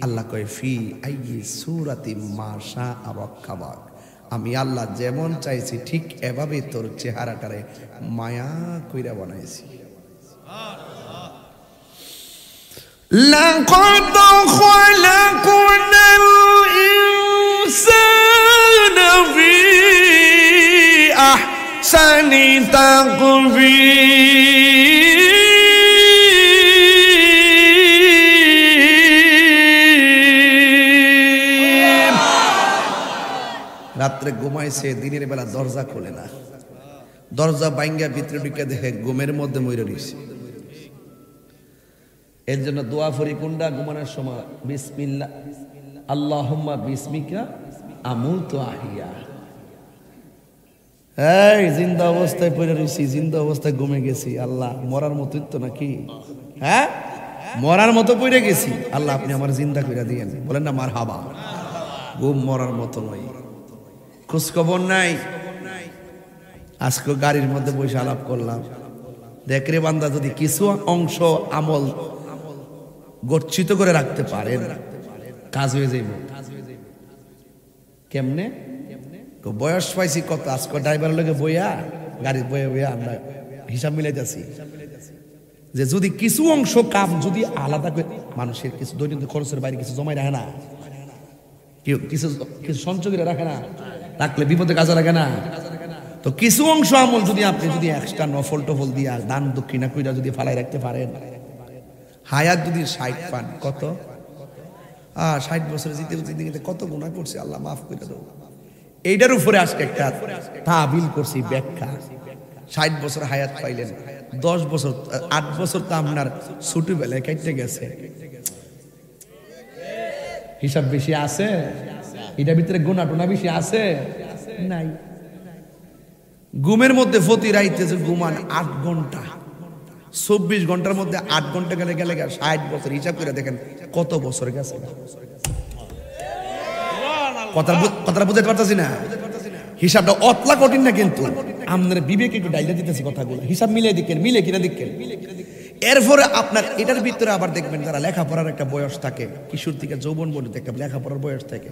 আল্লাহ কয় ফি আইয়ি সূরাতি মা শাআ রাক্কাবাক, আমি আল্লাহ যেমন চাইছি ঠিক এভাবে তোর চেহারাটারে মায়া কইরা বানাইছি। লাকাদ খালাকনাল ইনসানা ফি আহসানি তাকবীর। রাত্রে ঘুমাইছে, দিনের বেলা দরজা খোলে না, দরজা বাইঙ্গা ভিতরে ঢুকে দেখে ঘুমের মধ্যে মইরা রইছে। এর জন্য দোয়া ফরি কোনটা? ঘুমানোর সময় বিসমিল্লাহ আল্লাহুম্মা বিসমিকা আমুতু আহিয়া। এই জিন্দা অবস্থায় পড়ে রইছি, জিন্দা অবস্থায় ঘুমে গেছি, আল্লাহ মরার মতোই তো নাকি, হ্যাঁ মরার মতো পড়ে গেছি, আল্লাহ আপনি আমার জিন্দা কইরা দিয়েন। বলেন না মারহাবা। ঘুম মরার মতো নয়, খোঁজ খবর নাই। আজকে গাড়ির মধ্যে বসে আলাপ করলাম, দেখ রে বান্দা, যদি কিছু অংশ আমল গচ্ছিত করে রাখতে পারেন কাজ হয়ে যাইব। কেমনে? বয়স পাইছি কত, আজকে ড্রাইভারের লগে বইয়া গাড়ির বইয়া বইয়া আমরা হিসাব মিলাইতেছি যে যদি কিছু অংশ কাম যদি আলাদা করে, মানুষের কিছু দৈনন্দিন খরচের বাইরে কিছু জমাই রাখে না, কেউ কিছু কিছু সঞ্চয় করে রাখে না, রাখলে বিপদে কাজে লাগে না। তো কিছু অংশ আমল যদি আপনি যদি এক্সট্রা নফল টফল দিয়া দান দক্ষিণা কইরা যদি ফালাই রাখতে পারেন, হায়াত যদি 60 পান, কত 60 বছরে জিতে জিতে কত গুনাহ করছে, আল্লাহ মাফ করে দাও। এইটার উপরে আজকে একটা তাবিল করছি ব্যাখ্যা। 60 বছর হায়াত পাইলেন, 10 বছর 8 বছর তো আপনার ছোটবেলায় কেটে গেছে, হিসাব বেশি আছে? এটার ভিতরে গুনাহ টোনা বেশি আছে? নাই। ঘুমের মধ্যে প্রতি রাইতে যে ঘুমান 8 ঘন্টা, 24 ঘন্টার মধ্যে 8 ঘন্টা গেলে গেলে 60 বছর, হিসাব করে দেখেন কত বছর গেছে। কথাটা বুঝতে পারতেছি না? হিসাবটা অতলা কঠিন না, কিন্তু আমাদের বিবেকে একটু ডাইলা দিতেছি কথাগুলো, হিসাব মিলে দিকেন, মিলে কিনা দিকেন। এরপরে আপনার এটার ভিতরে আবার দেখবেন যারা লেখাপড়ার একটা বয়স থাকে, কিশোর থেকে যৌবন পর্যন্ত একটা লেখাপড়ার বয়স থাকে,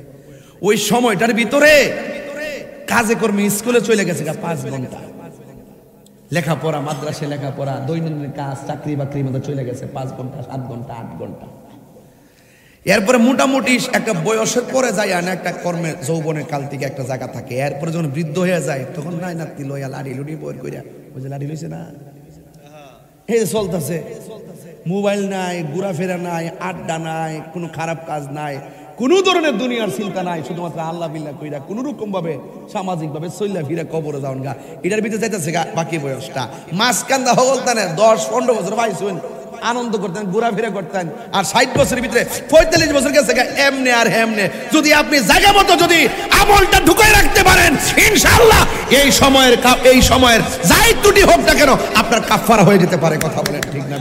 ওই সময়টার ভিতরে কাজে কর্মে স্কুলে চলে গেছে 5 ঘন্টা, লেখাপড়া মাদ্রাসা লেখাপড়া দৈনন্দিন কাজ চাকরি বাকরির মধ্যে চলে গেছে 5 ঘন্টা 7 ঘন্টা 8 ঘন্টা। এরপরে মোটামুটি একটা বয়সের পরে যায় না, একটা কর্মে যৌবনের কাল থেকে একটা জায়গা থাকে, এরপরে যখন বৃদ্ধ হয়ে যায় তখন নাই নাতি লইয়া লাড়ি লুড়ি বই কইরা, বুঝে লাড়ি লইছে না, এই চলতেছে, মোবাইল নাই, ঘোরাফেরা নাই, আড্ডা নাই, কোনো খারাপ কাজ নাই, কোনো ধরনের দুনিয়ার চিন্তা নাই, শুধুমাত্র আল্লাহ বিল্লাহ কইরা কোন রকম ভাবে সামাজিক ভাবে চইলা ফিরে কবরে যাওন গা। এটার ভিতরে যাইতেছে গা বাকি বয়সটা। মাঝখানটা হগলতানে 10-15 বছর পাইছেন, আনন্দ করতেন, ঘোরাফেরা করতেন, আর 60 বছরের ভিতরে 45 বছর গেছে এমনে আর হেমনে। যদি আপনি জায়গা মতো যদি আমলটা ঢুকাই রাখতে পারেন, ইনশাআল্লাহ এই সময়ের যাই ত্রুটি হোক না কেন আপনার কাফারা হয়ে যেতে পারে। কথা বলেন ঠিক না?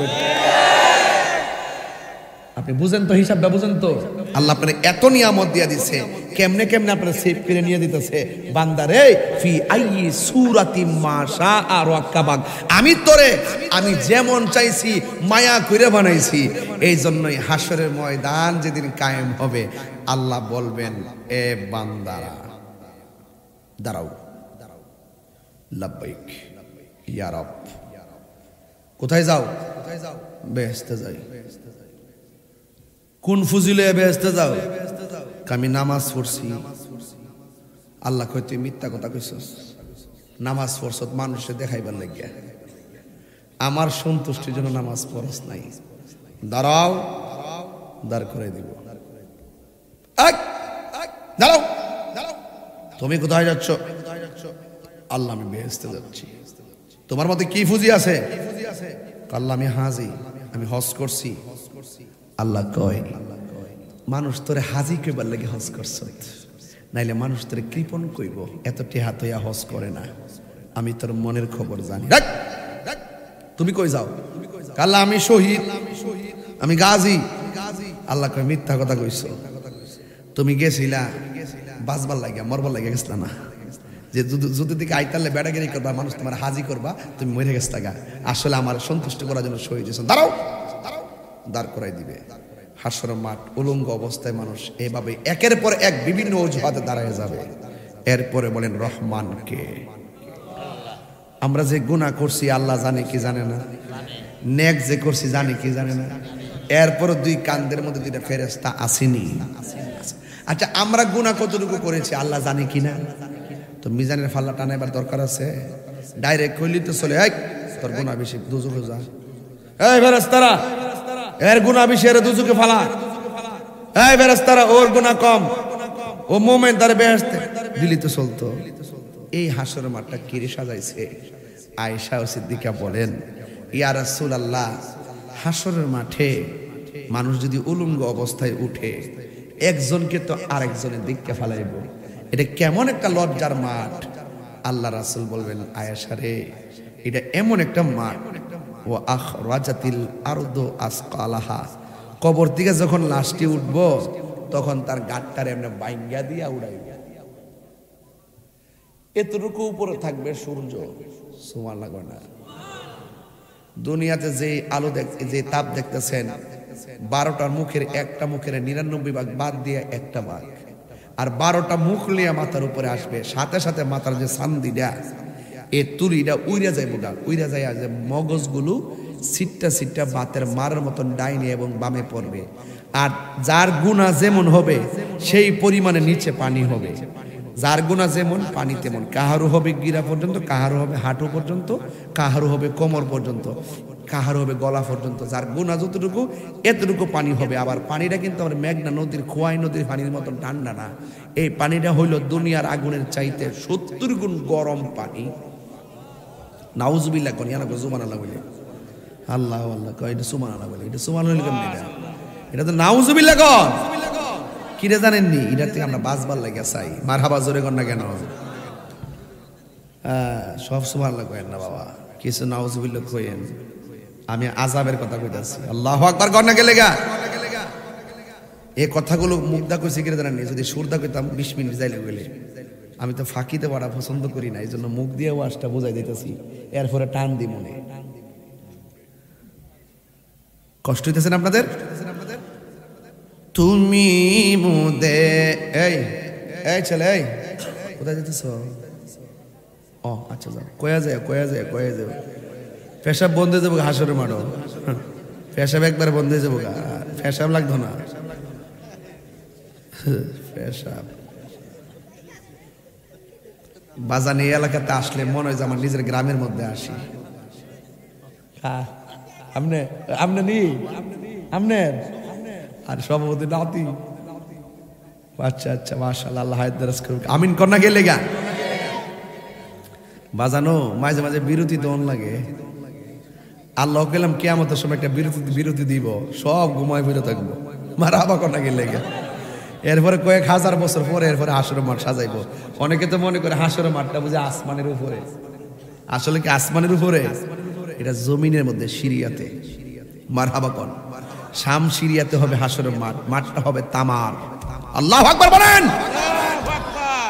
আপনি বুঝেন তো, হিসাবটা বুঝেন তো? আল্লাহ আপনার এত নিয়ামত দিয়া দিচ্ছে, কেমনে কেমনে আপনার সেভ করে নিয়ে দিতেছে। বান্দারে ফি আইয়ি সূরাতিম মা শাআ রাক্কাবাক, আমি তোরে আমি যেমন চাইছি মায়া করে বানাইছি। এই জন্যই হাসরের ময়দান যেদিন কায়েম হবে, আল্লাহ বলবেন, এ বান্দারা দাঁড়াও, লাব্বাইক ইয়া রব। কোথায় যাও? বেহেশতে যাই। কোন ফুজিলে বেহেশতে যাও? আমি নামাজ পড়ছি। আল্লাহ কই তুই মিথ্যা কথা কইছস, নামাজ পড়ছত মানুষে দেখাইবার লাগিয়া, আমার সন্তুষ্টির জন্য নামাজ পড়স নাই, দাঁড়াও, দাঁড় করে দিব। দাঁড়াও, তুমি কোথায় যাচ্ছ? আল্লাহ, আমি বেহেশতে যাচ্ছি। তোমার মতে কি ফুজি আছে? আল্লাহ, আমি হাজি, আমি হজ করছি। আল্লাহ কয়, মানুষ তোরে হাজি কইবার লাগে হজ করছ, নাইলে মানুষ তোরে কৃপণ কইব, এত টেহা তৈয়া হজ করে না। আমি তোর মনের খবর জানি। তুমি কই যাও? আল্লাহ, আমি শহীদ, আমি গাজী। আল্লাহ কয়, মিথ্যা কথা কইছো। তুমি গেছিলা বাঁচবার লাগিয়া, মরবার লাগিয়া গেছিলা না, যে যদি দিকে আইতালে বেড়াগিরি করবা, মানুষ তোমার হাজি করবা, তুমি মরে গেছ টাকা। আসলে আমার সন্তুষ্ট করার জন্য শহীদ হয়েছে। দাঁড়াও, দাঁড় করাই দিবে। হাসর মাঠ, উলঙ্গ অবস্থায় মানুষ এভাবে একের পর এক বিভিন্ন অজুহাতে দাঁড়ায় যাবে। এরপরে বলেন, রহমান কে? আমরা যে গুনাহ করছি আল্লাহ জানে কি জানে না? নেক যে করছি জানে কি জানে না? এরপরে দুই কান্দের মধ্যে দুইটা ফেরেশতা আসেনি? আচ্ছা, আমরা গুনাহ কতটুকু করেছি আল্লাহ জানে কি না? তো মিজানের ফাল্লা টানাইবার দরকার আছে? ডাইরেক্ট কইলি তো চলে, এই তোর গুনাহ বেশি, দুজকে যা। এই ফেরেশতারা, এর গুনাহ বেশি, এর দুজকে ফালা। এই ফেরেশতারা, ওর গুনাহ কম, ও মুমিন, তার বেহেশতে দিলি তো চলতো। এই হাসর মাঠটা কিরে সাজাইছে? আয়েশা ও সিদ্দিকা বলেন, ইয়া রাসূলুল্লাহ, হাসরের মাঠে মানুষ যদি উলঙ্গ অবস্থায় উঠে, একজনকে তো আরেকজনের দিককে ফালাইব, এটা কেমন একটা লজ্জার মাঠ। আল্লাহ রাসূল বলবেন, আয়েশা রে, এটা এমন একটা মাঠ, ও আখরাজাতিল আরদু আসকালাহা, কবর থেকে যখন লাশটি উঠবো তখন তার গাঁটটারে এমনি বাইঙ্গা দিয়া উড়াইবে, এতটুকু উপরে থাকবে সূর্য। সুবহানাল্লাহ না? দুনিয়াতে যে আলো যে তাপ দেখতেছেন, 12টার মুখের একটা মুখের 99 ভাগ বাদ দিয়ে একটা ভাগ, আর 12টা মুখ লিয়া মাথার উপরে আসবে, সাথে সাথে মাথার যে চান্দিটা, এই তুলিটা উইরা যাইব গা, উইরা যায় যে মগজগুলো সিটটা সিটটা বাতের মারার মতন ডাইনে এবং বামে পড়বে। আর যার গুনাহ যেমন হবে সেই পরিমাণে নিচে পানি হবে, যার গুনাহ যেমন পানি তেমন। কাহারও হবে গিরা পর্যন্ত, কাহারও হবে হাঁটু পর্যন্ত, কাহারও হবে কোমর পর্যন্ত, কাহারও হবে গলা পর্যন্ত। যার গুনাহ যতটুকু এতটুকু পানি হবে। আবার পানিটা কিন্তু আমার মেঘনা নদীর, খোয়াই নদীর পানির মতন ঠান্ডা না। এই পানিটা হইল দুনিয়ার আগুনের চাইতে 70 গুণ গরম পানি। নাউজুবিল্লাহ, কোন ইয়ানা সুবহানাল্লাহ বলে, আল্লাহ আল্লাহ কয়, এটা সুবহানাল্লাহ বলে, এটা সুবহানাল্লাহ কেমন? এটা তো নাউজুবিল্লাহ কোন। কিরে জানেননি? এটার থেকে আমরা বাঁচবার লাগে চাই। মারহাবা জোরে কর না কেন? সব সুবহানাল্লাহ কয়েন না বাবা, কিছু নাউজুবিল্লাহ কইেন। আমি আযাবের কথা কইতাছি। আল্লাহু আকবার কর না গেলে গা। এই কথাগুলো মুগ্ধা কইছি কিরে জানেননি? যদি সুরদা কইতাম 20 মিনিট যাইলে গেলে। আমি তো ফাঁকিতে পড়া পছন্দ করি না, এই জন্য মুখ দিয়ে ওয়াজটা বোঝাই দিতেছি, এরপরে টান দি মনে। কষ্ট হইতেছে না আপনাদের? তুমি মুদে, এই এই ছেলে, এই কোথায় যেতেছ? ও আচ্ছা, যাও। কয়া যায়, কয়া যায়, কয়া যাবে। পেশাব বন্ধ হয়ে যাবো হাসরে মাঠো, পেশাব একবার বন্ধ হয়ে যাবো। পেশাব লাগতো না, পেশাব বাজান। এই এলাকাতে আসলে মনে হয় যে আমার নিজের গ্রামের মধ্যে আসি। আর সভাপতি নাতি। আচ্ছা আচ্ছা, মাশাআল্লাহ, আল্লাহ হায়াত দারাজ করুক। আমিন কর না গেলে গা। বাজানো মাঝে মাঝে বিরতি দন লাগে। আল্লাহ গেলাম কিয়ামতের সময় একটা বিরতি দিব, সব ঘুমায় ফিরে থাকবো। মারহাবা কর না গেলে গা। এরপরে কয়েক হাজার বছর পরে এরপরে হাসরের মাঠ সাজাইবো। অনেকে তো মনে করে হাসরের মাঠটা বুঝে আসমানের উপরে, আসলে কি আসমানের উপরে? এটা জমিনের মধ্যে, সিরিয়াতে। মারহাবা কর। শাম সিরিয়াতে হবে হাসরের মাঠ, মাঠটা হবে তামার। আল্লাহু আকবার বলেন।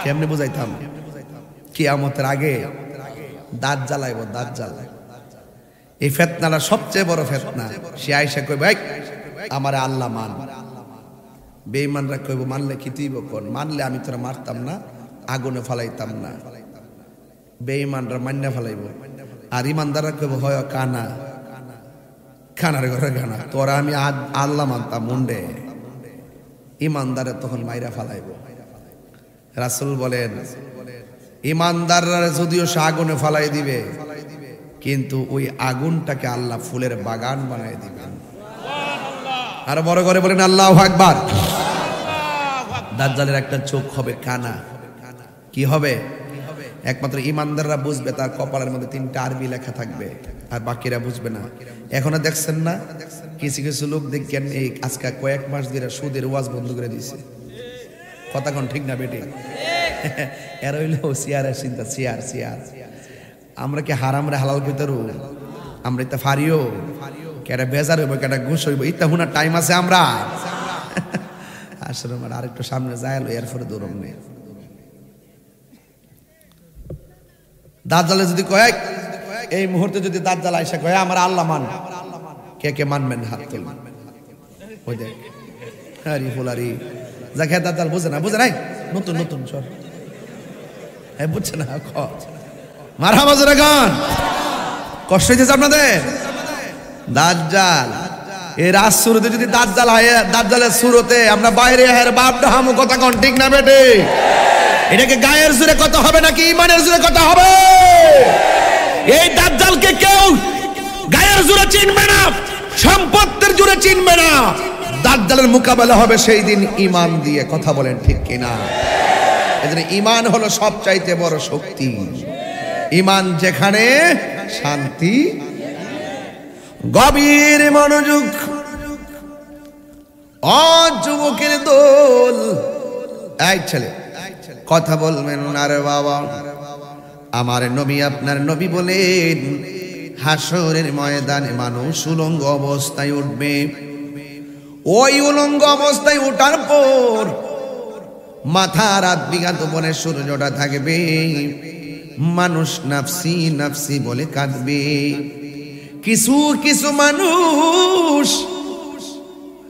কেমনে বুঝাইতাম? কিয়ামতের আগে দাজ্জাল জ্বালাইব, দাজ্জাল। এই ফিতনাটা সবচেয়ে বড় ফিতনা। সে আয়েশা কইবে, ভাই আমারে আল্লাহ মান। বেঈমানরা কইব, মানলে কি তুইব কোন? মানলে আমি তোরা মারতাম না, আগুনে ফালাইতাম না। বেঈমানরা মান্না ফালাইব, আর ইমানদাররা কইব, হয় কানা, খানার ঘরে খানা, তোরা আমি আল্লাহ মানতাম মুন্ডে। ইমানদারে তখন মাইরা ফালাইব। রাসূল বলেন, ইমানদাররা যদিও সে আগুনে ফালাই দিবে, কিন্তু ওই আগুনটাকে আল্লাহ ফুলের বাগান বানায় দিবেন। আর বড় করে বলেন আল্লাহু আকবার। দাজ্জালের একটা চোখ হবে কানা। কি হবে? একমাত্র ইমানদাররা বুঝবে, তার কপালের মধ্যে 3টা আরবি লেখা থাকবে, আর বাকিরা বুঝবে না। এখনো দেখছেন না কিছু কিছু লোক দেখেন এই আজকে কয়েক মাস ধরে সুদের ওয়াজ বন্ধ করে দিয়েছে। কথা কোন ঠিক না বেটি? এর হইল চেয়ারের চিন্তা, চেয়ার। আমরা কি হারাম রে হালাল কইতারু? আমরা এটা ফারিও কেটা বেজার হইব, কেটা ঘুষ হইব, ইতা হুনার টাইম আছে আমরা। আসলে আমার আরেকটু সামনে যায় এরপরে দৌড়ম নেই। দাজ্জালে যদি কয়, এই মুহূর্তে যদি দাজ্জাল আইসা কয় আমার আল্লাহ মান, কে কে মানবেন হাত তুলবেন। ওই দেখ আরে ফুলারি যাকে দাজ্জাল বুঝে নাই, নতুন সর বুঝছে না। মারহাবা জোরে গান। কষ্ট হইতেছে আপনাদের? দাজ্জাল এই রাত শুরুতে যদি দাজ্জাল হয়, দাজ্জালের শুরুতে আমরা বাইরে হের বাপ ডাহামু, কথা কোন ঠিক না বেটে? এটাকে গায়ের জোরে কথা হবে নাকি ইমানের জোরে কথা হবে? এই দাজ্জালকে কেউ গায়ের জোরে চিনবে না, সম্পত্তির জোরে চিনবে না। দাজ্জালের মোকাবেলা হবে সেই দিন ইমান দিয়ে। কথা বলেন ঠিক কিনা? এজন্য ইমান হলো সবচাইতে বড় শক্তি। ইমান যেখানে শান্তি। গভীর মনোযোগ। যুবকের দোল, এই ছেলে কথা বলবেন না রে বাবা। আমার নবী আপনার নবী বলেন হাসরের ময়দানে মানুষ উলঙ্গ অবস্থায় উঠবে। ওই উলঙ্গ অবস্থায় ওঠার পর মাথা রাত বিঘাত বনে সূর্যটা থাকবে। মানুষ নাফসি নাফসি বলে কাঁদবে। কিছু কিছু মানুষ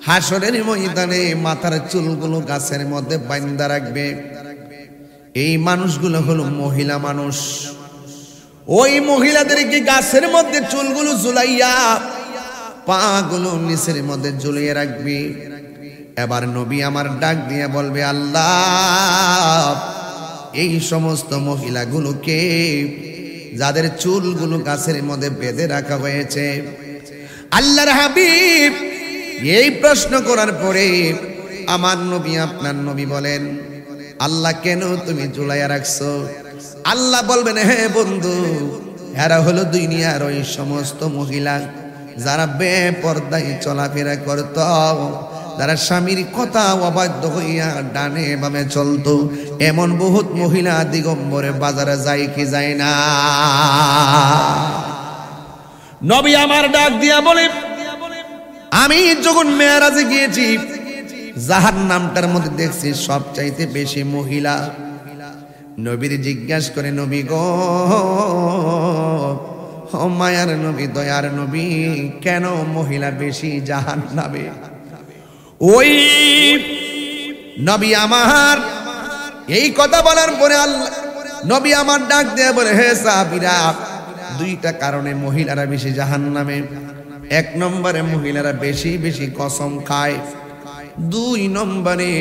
হাসরের ময়দানে মাথার চুলগুলো গাছের মধ্যে বাঁধা রাখবে। এই মানুষগুলো হলো মহিলা মানুষ। ওই মহিলাদেরকে গাছের মধ্যে চুলগুলো ঝুলাইয়া পাগুলো নিচের মধ্যে ঝুলিয়ে রাখবে। এবার নবী আমার ডাক দিয়ে বলবে, আল্লাহ এই সমস্ত মহিলাগুলোকে যাদের চুলগুলো গাছের মধ্যে বেঁধে রাখা হয়েছে, আল্লাহর হাবিব এই প্রশ্ন করার পরে আমার নবী আপনার নবী বলেন, আল্লাহ কেন তুমি ঝুলাইয়া রাখছো? আল্লাহ বলবেন, হে বন্ধু, এরা হলো দুনিয়ার ওই সমস্ত মহিলা যারা বেপরদায় চলাফেরা করত, যারা স্বামীর কথা অবাধ্য হইয়া ডানে বামে চলতো। এমন বহুত মহিলা দিগম্বরে বাজারে যায় কি যায় না? নবী আমার ডাক দিয়া বলে, আমি যখন মেরাজে গিয়েছি জাহান্নামটার মধ্যে দেখছি সবচাইতে বেশি মহিলা। নবীর জিজ্ঞাসা করে, নবী গো, ও মায়ার নবী, দয়ার নবী, কেন মহিলা বেশি জাহান্নামে? ওই নবী আমার এই কথা বলার পরে আল্লাহ নবী আমার ডাক দিয়ে বলে, হে সাহাবীরা, 2টা কারণে মহিলারা বেশি জাহান্নামে। 1 নম্বরে মহিলারা বেশি বেশি কসম খায়। 2 নম্বরে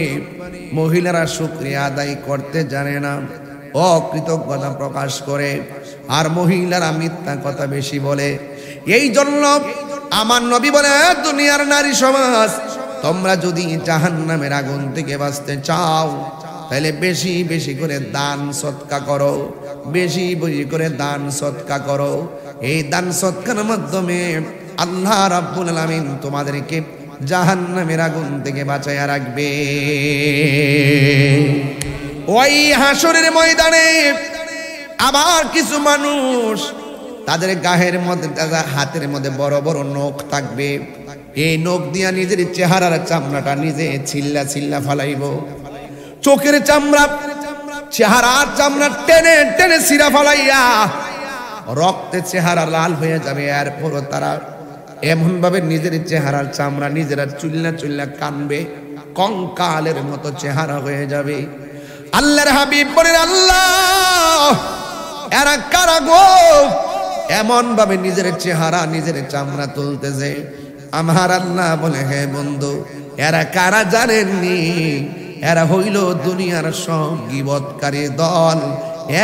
মহিলারা শুকরিয়া আদায় করতে জানে না, অকৃতজ্ঞতা প্রকাশ করে। আর মহিলারা মিথ্যা কথা বেশি বলে। এই জন্য আমার নবী বলে, দুনিয়ার নারী সমাজ, তোমরা যদি জাহান্নামের আগুন থেকে বাঁচতে চাও তাহলে বেশি বেশি করে দান সদকা করো, বেশি বেশি করে দান সদকা করো। এই দান সদকার মাধ্যমে আল্লাহ রাব্বুল আলামিন তোমাদেরকে জাহান্নামের আগুন থেকে বাঁচায়া রাখবে। ওই হাসরের ময়দানে আবার কিছু মানুষ তাদের গায়ের মধ্যে, তাদের হাতের মধ্যে বড় বড় নখ থাকবে। এই নখ দিয়া নিজের চেহারার চামড়াটা নিজে ছিল্লা ছিল্লা ফালাইব। চোখের চামড়া, চেহারার চামড়া টেনে টেনে ছিঁড়া ফালাইয়া রক্তে চেহারা লাল হয়ে যাবে। এরপর তারা এমন ভাবে নিজের চেহারার চামড়া নিজেরা চুল্লা চুল্লা কানবে, কঙ্কালের মতো চেহারা হয়ে যাবে। আল্লাহর হাবিব বলেন, আল্লাহ এরা কারা গো? এমন ভাবে নিজের চেহারা নিজের চামড়া তুলতেছে। আমার আল্লাহ বলে, হে বন্ধু, এরা কারা জানেননি? এরা হইল দুনিয়ার সব গীবতকারী দল।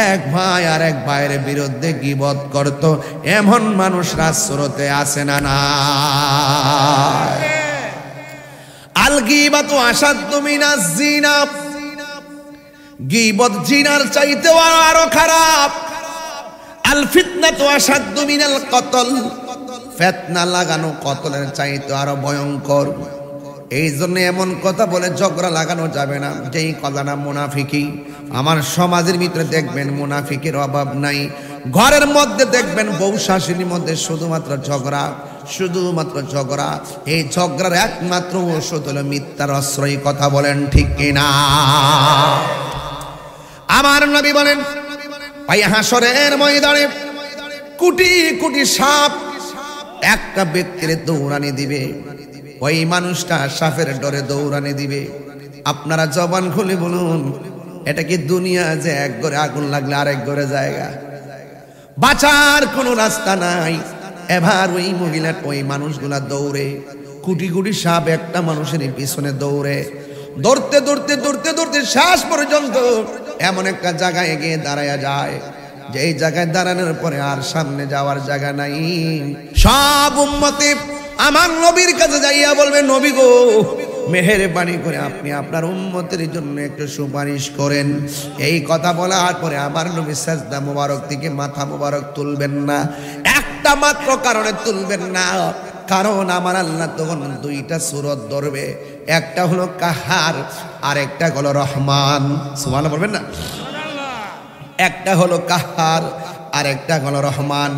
এক ভাই আর এক ভাইয়ের বিরুদ্ধে গীবত করত, এমন মানুষ রাসূলতে আছে না না? আল গীবাতু আশাদ্দু মিনাজ জিনা, গীবত জিনার চাইতেও আরো খারাপ। আল ফিতনাতু আশাদ্দু মিনাল কতল, ফিতনা লাগানো কতলের চাইতে আরো ভয়ঙ্কর। এই জন্য এমন কথা বলে ঝগড়া লাগানো যাবে না, যেই কথাটা মুনাফিকি। আমার সমাজের ভিতরে দেখবেন মুনাফিকের অভাব নাই। ঘরের মধ্যে দেখবেন বউ শাশুড়ির মধ্যে শুধুমাত্র ঝগড়া, শুধুমাত্র ঝগড়া। এই ঝগড়ার একমাত্র ওষুধ হলো মিথ্যার আশ্রয়। কথা বলেন ঠিক কিনা? আমার নবী বলেন, ভাই হাসরের ময়দানে কোটি কোটি সাপ একটা ব্যক্তির দৌড়ানি দিবে, ওই মানুষটা সাপের ডরে দৌড়ানি দিবে। আপনারা জবান খুলে বলুন, এটা কি দুনিয়া যে এক ঘরে আগুন লাগলে আরেক ঘরে জায়গা? বাঁচার কোনো রাস্তা নাই। এবার ওই মহিলা ওই মানুষগুলা দৌড়ে, কোটি কোটি সাপ একটা মানুষের পিছনে দৌড়ে, দৌড়তে দৌড়তে দৌড়তে দৌড়তে শেষ পর্যন্ত এমন একটা জায়গায় গিয়ে দাঁড়ায়া যায় যে এই জায়গায় দাঁড়ানোর পরে আর সামনে যাওয়ার জায়গা নাই। সব উম্মতে আমার নবীর কাছে যাইয়া বলবে, নবী গো, মেহেরবানি করে আপনি আপনার উম্মতের জন্য একটু সুপারিশ করেন। এই কথা বলার পরে আমার নবী সাজদা মুবারক থেকে মাথা মুবারক তুলবেন না, একটা মাত্র কারণে তুলবেন না, কারণ আমার আল্লাহ তখন দুইটা সূরত ধরবে, একটা হলো কাহার আর একটা হলো রহমান। সুবহানাল্লাহ বলবেন না? একটা হলো কাহার আর একটা হলো রহমান।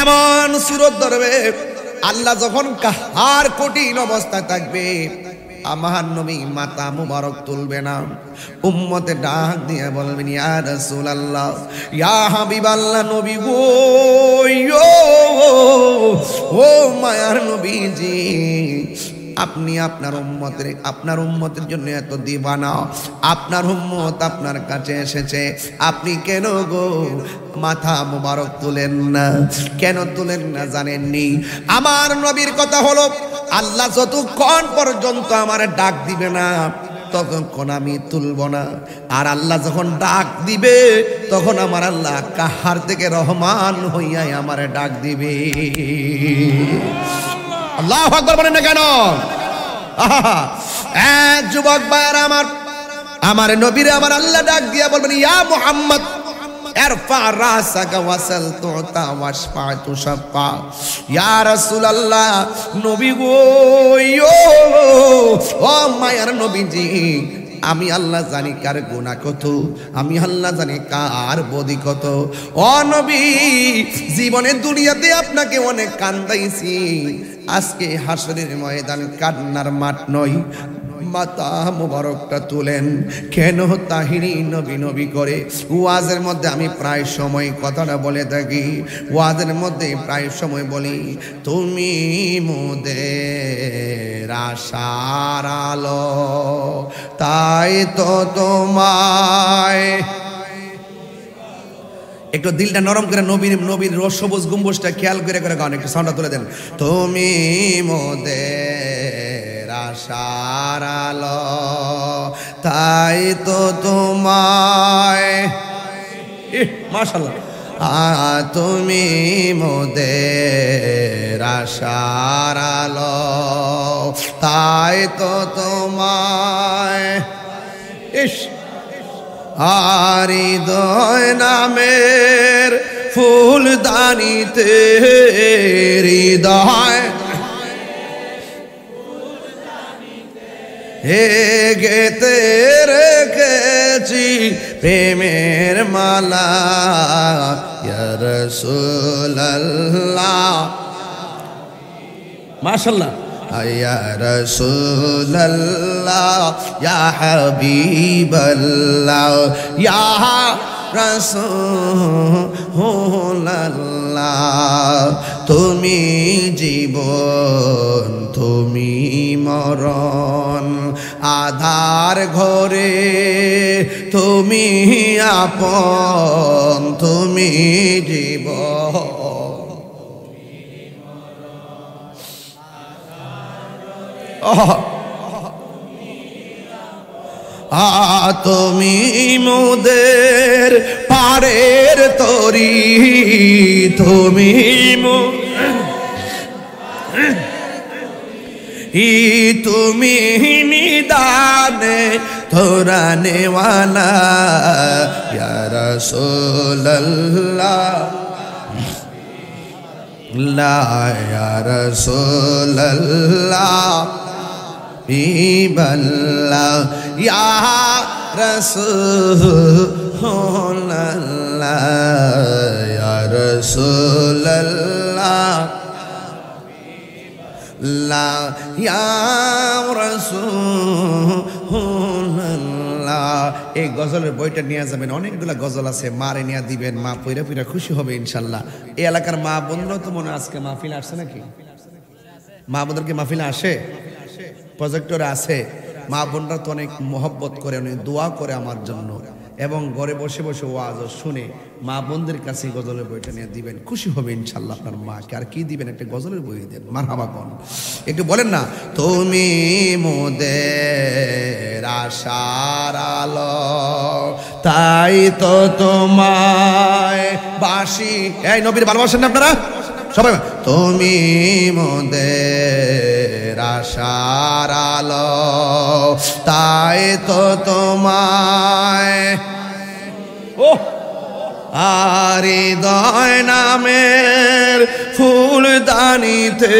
এমন সূরত ধরবে, আল্লাহ যখন কাহার কঠিন অবস্থায় থাকবে, আমার নবী মাথা মুবারক তুলবে না। উম্মতে ডাক দিয়ে বলবেন, ইয়া রাসূলুল্লাহ, ইয়া হাবিবাল্লাহ, নবী গো, ও মায়ার নবীজি, আপনি আপনার উম্মতের জন্য এত দিবানা, আপনার উম্মত আপনার কাছে এসেছে, আপনি কেন গো মাথা মুবারক তুলেন না? কেন তুলেন না জানেননি? আমার নবীর কথা হলো, আল্লাহ যতক্ষণ পর্যন্ত আমার ডাক দিবে না ততক্ষণ আমি তুলব না। আর আল্লাহ যখন ডাক দিবে তখন আমার আল্লাহ কাহার থেকে রহমান হইয়াই আমার ডাক দিবে। আল্লাহু আকবার বলেন না কেন? যুবক ভাইরা আমার নবীরে আমার আল্লাহ ডাক দিয়া বলবেন, ইয়া মুহাম্মদ, ইরফা রাসাকা ওয়াসাল তুতা ওয়াশফা তুশফা। ইয়া রাসূলুল্লাহ, নবী গো, ও মায়ার নবীজি, আমি আল্লাহ জানি কার গুনাহ কত, আমি আল্লাহ জানি কার বদি কত। ও নবী, জীবনে দুনিয়াতে আপনাকে অনেক কান্দাইছি, আজকে হাসরের ময়দান কান্নার মাঠ নয়, মাথা মুবারকটা তুলেন। কেন তাহিরি নবী নবী করে ওয়াজের মধ্যে আমি প্রায় সময় কথাটা বলে থাকি, ওয়াজের মধ্যে প্রায় সময় বলি, তুমি মোদের আশার আলো, তাই তো তোমায়। একটু দিলটা নরম করে নবীর সবুজ গম্বুজটা খেয়াল করে করে গান, একটু সাউন্ডটা তুলে দেন। তুমি মোদের আশার আলো, তাই তো তোমায়, মাশাআল্লাহ, তুমি মোদের আশার আলো, তাই তো তোমায়। ইস, হৃদয় নামের ফুলদানিতে হৃদয় গেতে রেখেছি প্রেমের মালা, ইয়া রাসূলুল্লাহ। মাশাআল্লাহ। ইয়া রাসূলুল্লাহ, ইয়া হাবিবাল্লাহ, ইয়া রাসূলুল্লাহ, তুমি জীবন তুমি মরণ, আধার ঘরে তুমি আপন, তুমি জীবন। তুমি মোদের পারের তরি, তুমি তুমি নিদানে ধরানে ওয়ালা ইয়া রাসূলুল্লাহ লা ইয়া রাসূলুল্লাহ বিবাল্লাহ ইয়া রাসূলুল্লাহ ইয়া রাসূলুল্লাহ লা ইয়া রাসূলুল্লাহ। এই গজলের বইটা নিয়ে যাবেন, অনেকগুলা গজল আছে, মারে নিয়ে দিবেন, মা পইরা পইরা খুশি হবে ইনশাল্লাহ। এই এলাকার মা বোনরাও তো মনে আজকে মাহফিল আসছে নাকি? মা বোনদেরকে মাহফিলে আসে, প্রজেক্টরে আছে। মা বোনরা তো অনেক মহব্বত করে, অনেক দোয়া করে আমার জন্য, এবং ঘরে বসে বসে ওয়াজ শুনে মা বোনদের কাছে গজলের বইটা নিয়ে দিবেন, খুশি হবে ইনশাল্লাহ আপনার মাকে। আর কি দিবেন? একটা গজলের বই দেন, মারহাবা কোন একটু বলেন না। তুমি মোদের আশার আলো, তাই তো তোমায় বাসি। এই নবীর ভালোবাসেন না আপনারা সবাই? তুমি মোদের আশার আলো, তাই তো তোমায় আর হৃদয় নামের ফুলদানিতে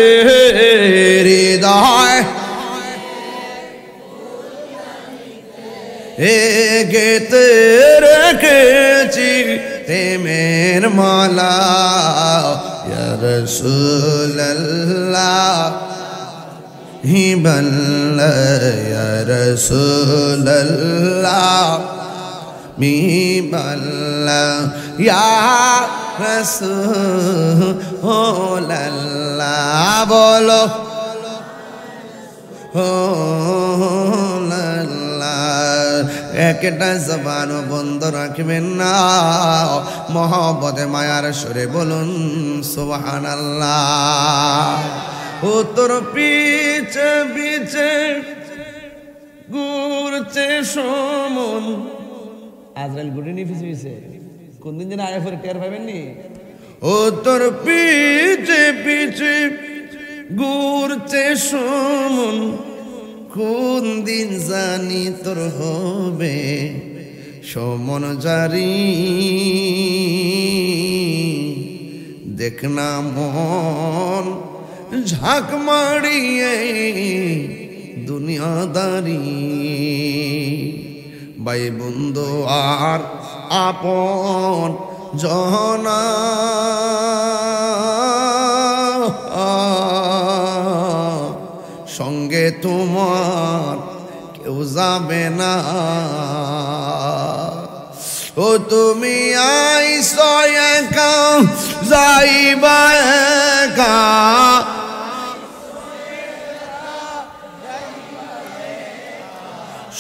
হৃদয় গেতে রেখেছি প্রেমের মালা ইয়া রাসূলুল্লাহ হিবাল্লাহ ইয়া রাসূলুল্লাহ মিবাল্লাহ ইয়া রাসূলুল্লাহ বলো একটা জবান বন্ধ রাখবেন না, মহব্বতে মায়ার সুরে বলুন সুবহানাল্লাহ। ও তোর পিছে পিছে ঘুরছে সমন, আজরাইল ঘুরে পিছে পিছে কোন দিন যেন আয়া ফের টের পাবেন নি। ও তোর পিছে পিছে ঘুরছে সমন, কোন দিন জানি তোর হবে সমন জারি। দেখ না মন ঝাঁক মারিয়ে দুনিয়াদারি, ভাই বন্ধু আর আপন জনা সঙ্গে তোমার কেউ যাবে না। ও তুমি আইছো একা যাইবা একা,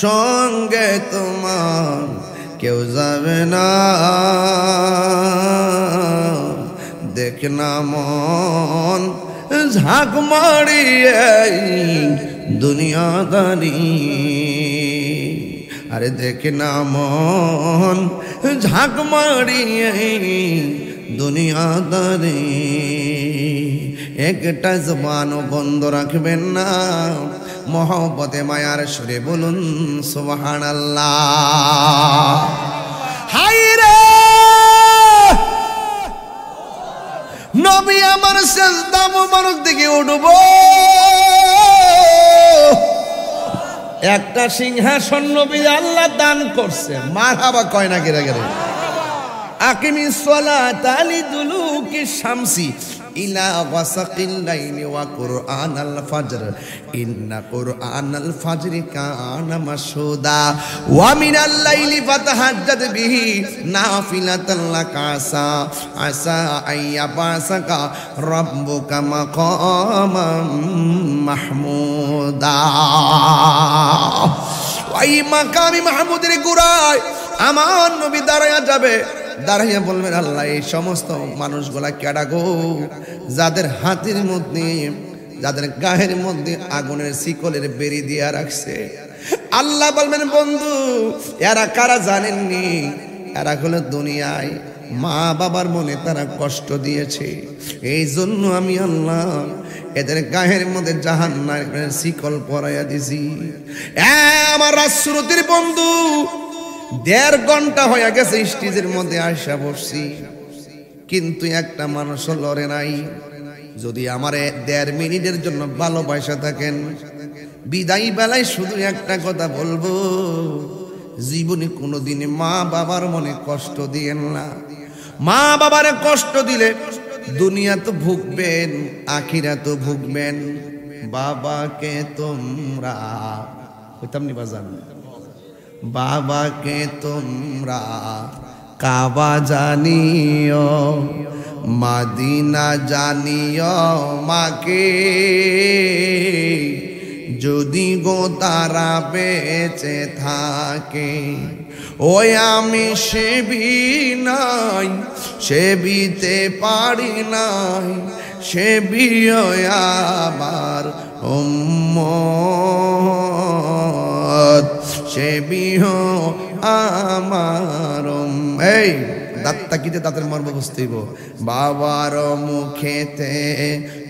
সঙ্গে তোমার কেউ যাবে না। দেখ না মন ঝাঁক মারিয়ে দুনিয়াদারি, আরে দেখ না মন ঝাঁক মারিয়ে দুনিয়াদারি। একটা জবান বন্ধ রাখবেন না, মহব্বতে মায়ার সুরে বলুন সুবহানাল্লাহ। হাই রে নবী আমার সেজদা মুবারক দিকে উঠবো, একটা সিংহাসন নবী আল্লাহ দান করছে, মারহাবা কয় না গেরে গেরে। আকিমিস সালাতা লিদুলুকি শামসি ইলা ওয়াসাকিল লাইলি ওয়া কুরআনাল ফাজর ইন্না কুরআনাল ফাজরি কানা মাশহুদা ওয়া মিনাল লাইলি ফাতাহাজ্জাদ বিহি নাফিলাতান লাকা আসা আইয়াবাসাকা রাব্বুকা মাকামাম মাহমুদা। ওই মাকামি মাহমুদের গোড়ায় আমার নবী দাঁড়ায়া যাবে, দাঁড়াইয়া বলবেন আল্লাহ এই সমস্ত মানুষগুলা কেডা গো, যাদের হাতের মধ্যে যাদের গায়ের মধ্যে আগুনের শিকলের বেরি দিয়া রাখছে, আল্লাহ বলবেন বন্ধু এরা কারা জানেননি, এরা হলো দুনিয়ায় মা বাবার মনে তারা কষ্ট দিয়েছে, এই জন্য আমি আল্লাহ এদের গায়ের মধ্যে জাহান্নামের শিকল পরাইয়া দিছি। আমার রাসূলুর বন্ধু 1.5 ঘন্টা হয়ে গেছে স্টেজের মধ্যে আসা বসছি, কিন্তু একটা মানুষ লড়ে নাই। যদি আমারে 1.5 মিনিটের জন্য ভালোবাসা থাকেন, বিদায় বেলায় শুধু একটা কথা বলবো, জীবনে কোনোদিন মা বাবার মনে কষ্ট দিয়েন না। মা বাবারে কষ্ট দিলে দুনিয়া তো ভুগবেন, আখিরাত তো ভুগবেন। বাবাকে তোমরা কইতাম নি বাজান, বাবাকে তোমরা কাবা জানিও, মাদিনা জানিও মাকে, যদি গো তারা বেঁচে থাকে। ওই আমি সেবি নাই, সেবিতে পারি নাই, সেবি আমার উম্মত, সেবি আমার এই দাঁতটাকিতে দাঁতের মর্ম বুঝতেইব। বাবার মুখেতে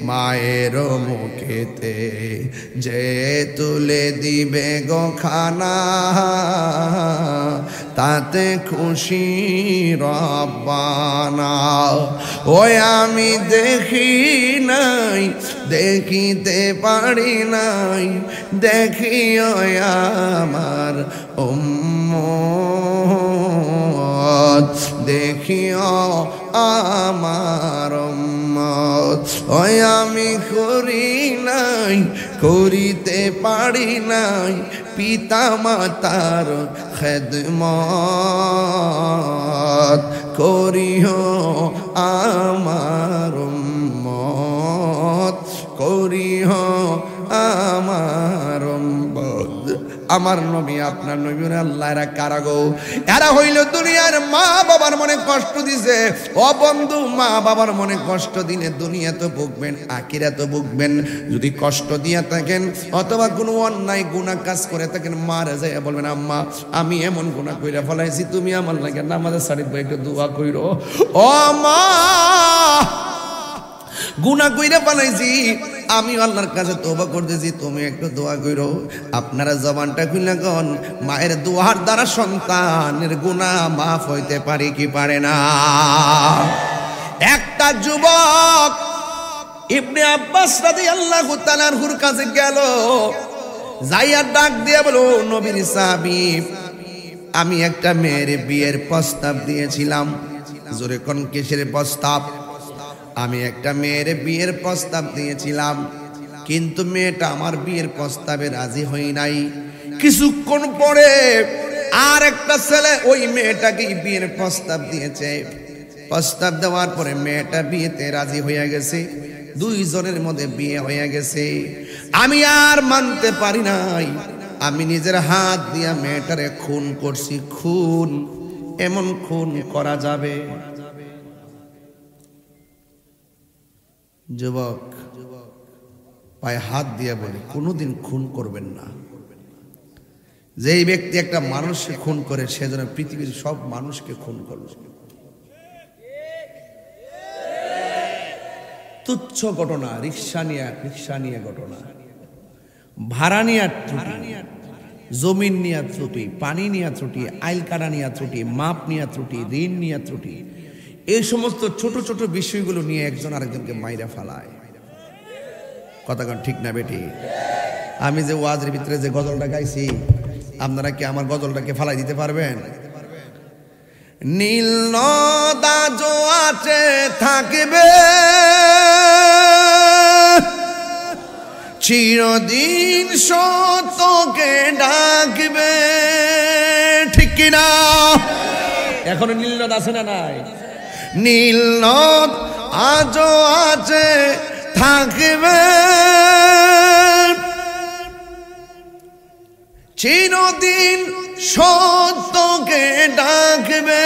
মায়ের মুখেতে যে তুলে দিবে গো খানা, তাতে খুশি রব্বানা। ওই আমি দেখি নাই, দেখিতে পারি নাই, দেখি আমার উম্মত, দেখিও আমার উম্মত। ওই আমি করি নাই, করিতে পারি নাই, পিতা মাতার খেদমত, করিও আমার উম্মত, করিও আমার উম্মত। আমার নবী আপনার নবী আল্লাহ এরা কারা গো? এরা হইল দুনিয়ার মা বাবার মনে কষ্ট দিছে। ও বন্ধু, মা বাবার মনে কষ্ট দিলে দুনিয়া তো ভুগবেন, আখিরা তো ভুগবেন। যদি কষ্ট দিয়া থাকেন অথবা কোনো অন্যায় গুনাহ কাজ করে থাকেন, মারা যায় বলবেন আম্মা আমি এমন গুনাহ কইরা ফলাইছি, তুমি আমার লাগে নামাজে শরীফ ভাই একটু দোয়া কইরো। ও মা গুনাহ কইরা ফলাইছি, আমি আল্লাহর কাছে তওবা করতেছি, তুমি একটু দোয়া কইরো। আপনারা জবানটা খুলে কোন মায়ের দোয়ার দ্বারা সন্তানের গুনাহ মাফ হইতে পারে কি পারে না? একটা যুবক ইবনে আব্বাস রাদিয়াল্লাহু তাআলার কাছে গেল, যাইয়া ডাক দিয়ে বলো নবীর সাহাবী, আমি একটা মেয়ের বিয়ের প্রস্তাব দিয়েছিলাম। জোরে কোন কিসের প্রস্তাব? আমি একটা মেয়ের বিয়ের প্রস্তাব দিয়েছিলাম, কিন্তু মেয়েটা আমার বিয়ের প্রস্তাবে রাজি হই নাই। কিছুক্ষণ পরে আর একটা ছেলে ওই মেয়েটাকে বিয়ের প্রস্তাব দিয়েছে। প্রস্তাব দেওয়ার পরে মেয়েটা বিয়েতে রাজি হয়ে গেছে, দুইজনের মধ্যে বিয়ে হয়ে গেছে। আমি আর মানতে পারি নাই, আমি নিজের হাত দিয়া মেয়েটারে খুন করছি। খুন, এমন খুন করা যাবে? যুবক পায়ে হাত দিয়ে বলি কোনোদিন খুন করবেন না। যেই ব্যক্তি একটা মানুষকে খুন করে সে যেন পৃথিবীর সব মানুষকে খুন করল। তুচ্ছ ঘটনা, রিক্সা নিয়ে ঘটনা, ভাড়া নিয়ে ত্রুটি, জমিন নিয়ে ত্রুটি, পানি নিয়ে ত্রুটি, আইল কাটা নিয়ে ত্রুটি, মাপ নিয়ে ত্রুটি, ঋণ নিয়ে ত্রুটি, এই সমস্ত ছোট ছোট বিষয়গুলো নিয়ে একজন আরেকজনকে মাইরা ফালায়। কথা ঠিক না বেটি? আমি যে ওয়াজের ভিতরে যে গজলটা গাইছি, আপনারা কি আমার গজলটাকে ফালাই দিতে পারবেন? নীল নদা জো আছে থাকবে, চিরদিন সত্যকে ডাকবে, ঠিক কিনা? এখনো নীল নদ আছে না নাই? নীল নদ আজও আছে থাকবে, চিরদিন সত্যকে ডাকবে,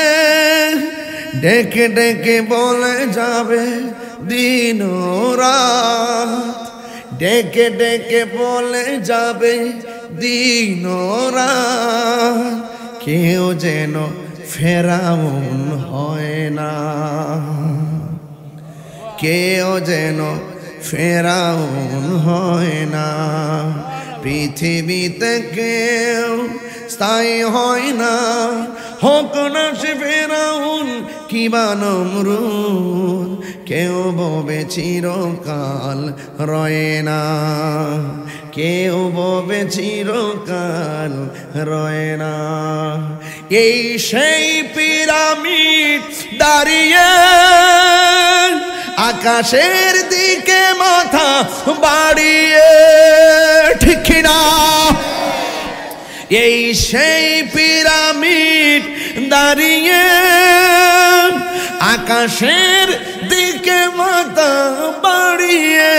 ডেকে ডেকে বলে যাবে দিন রাত, ডেকে ডেকে বলে যাবে দিন রাত, কেউ যেন ফেরাউন হয় না, কেউ যেন ফেরাউন হয় না। পৃথিবীতে কেউ স্থায়ী হয় না, হোক না সে ফেরাউন কিবা নমরুদ, কেউ ববে চিরকাল রয়ে না, কেউ ববে চিরকাল রয়ে না। এই সেই পিরামিড দাঁড়িয়ে আকাশের দিকে মাথা বাড়িয়ে, ঠিক না? এই সেই পিরামিড দাঁড়িয়ে আকাশের দিকে মাথা বাড়িয়ে,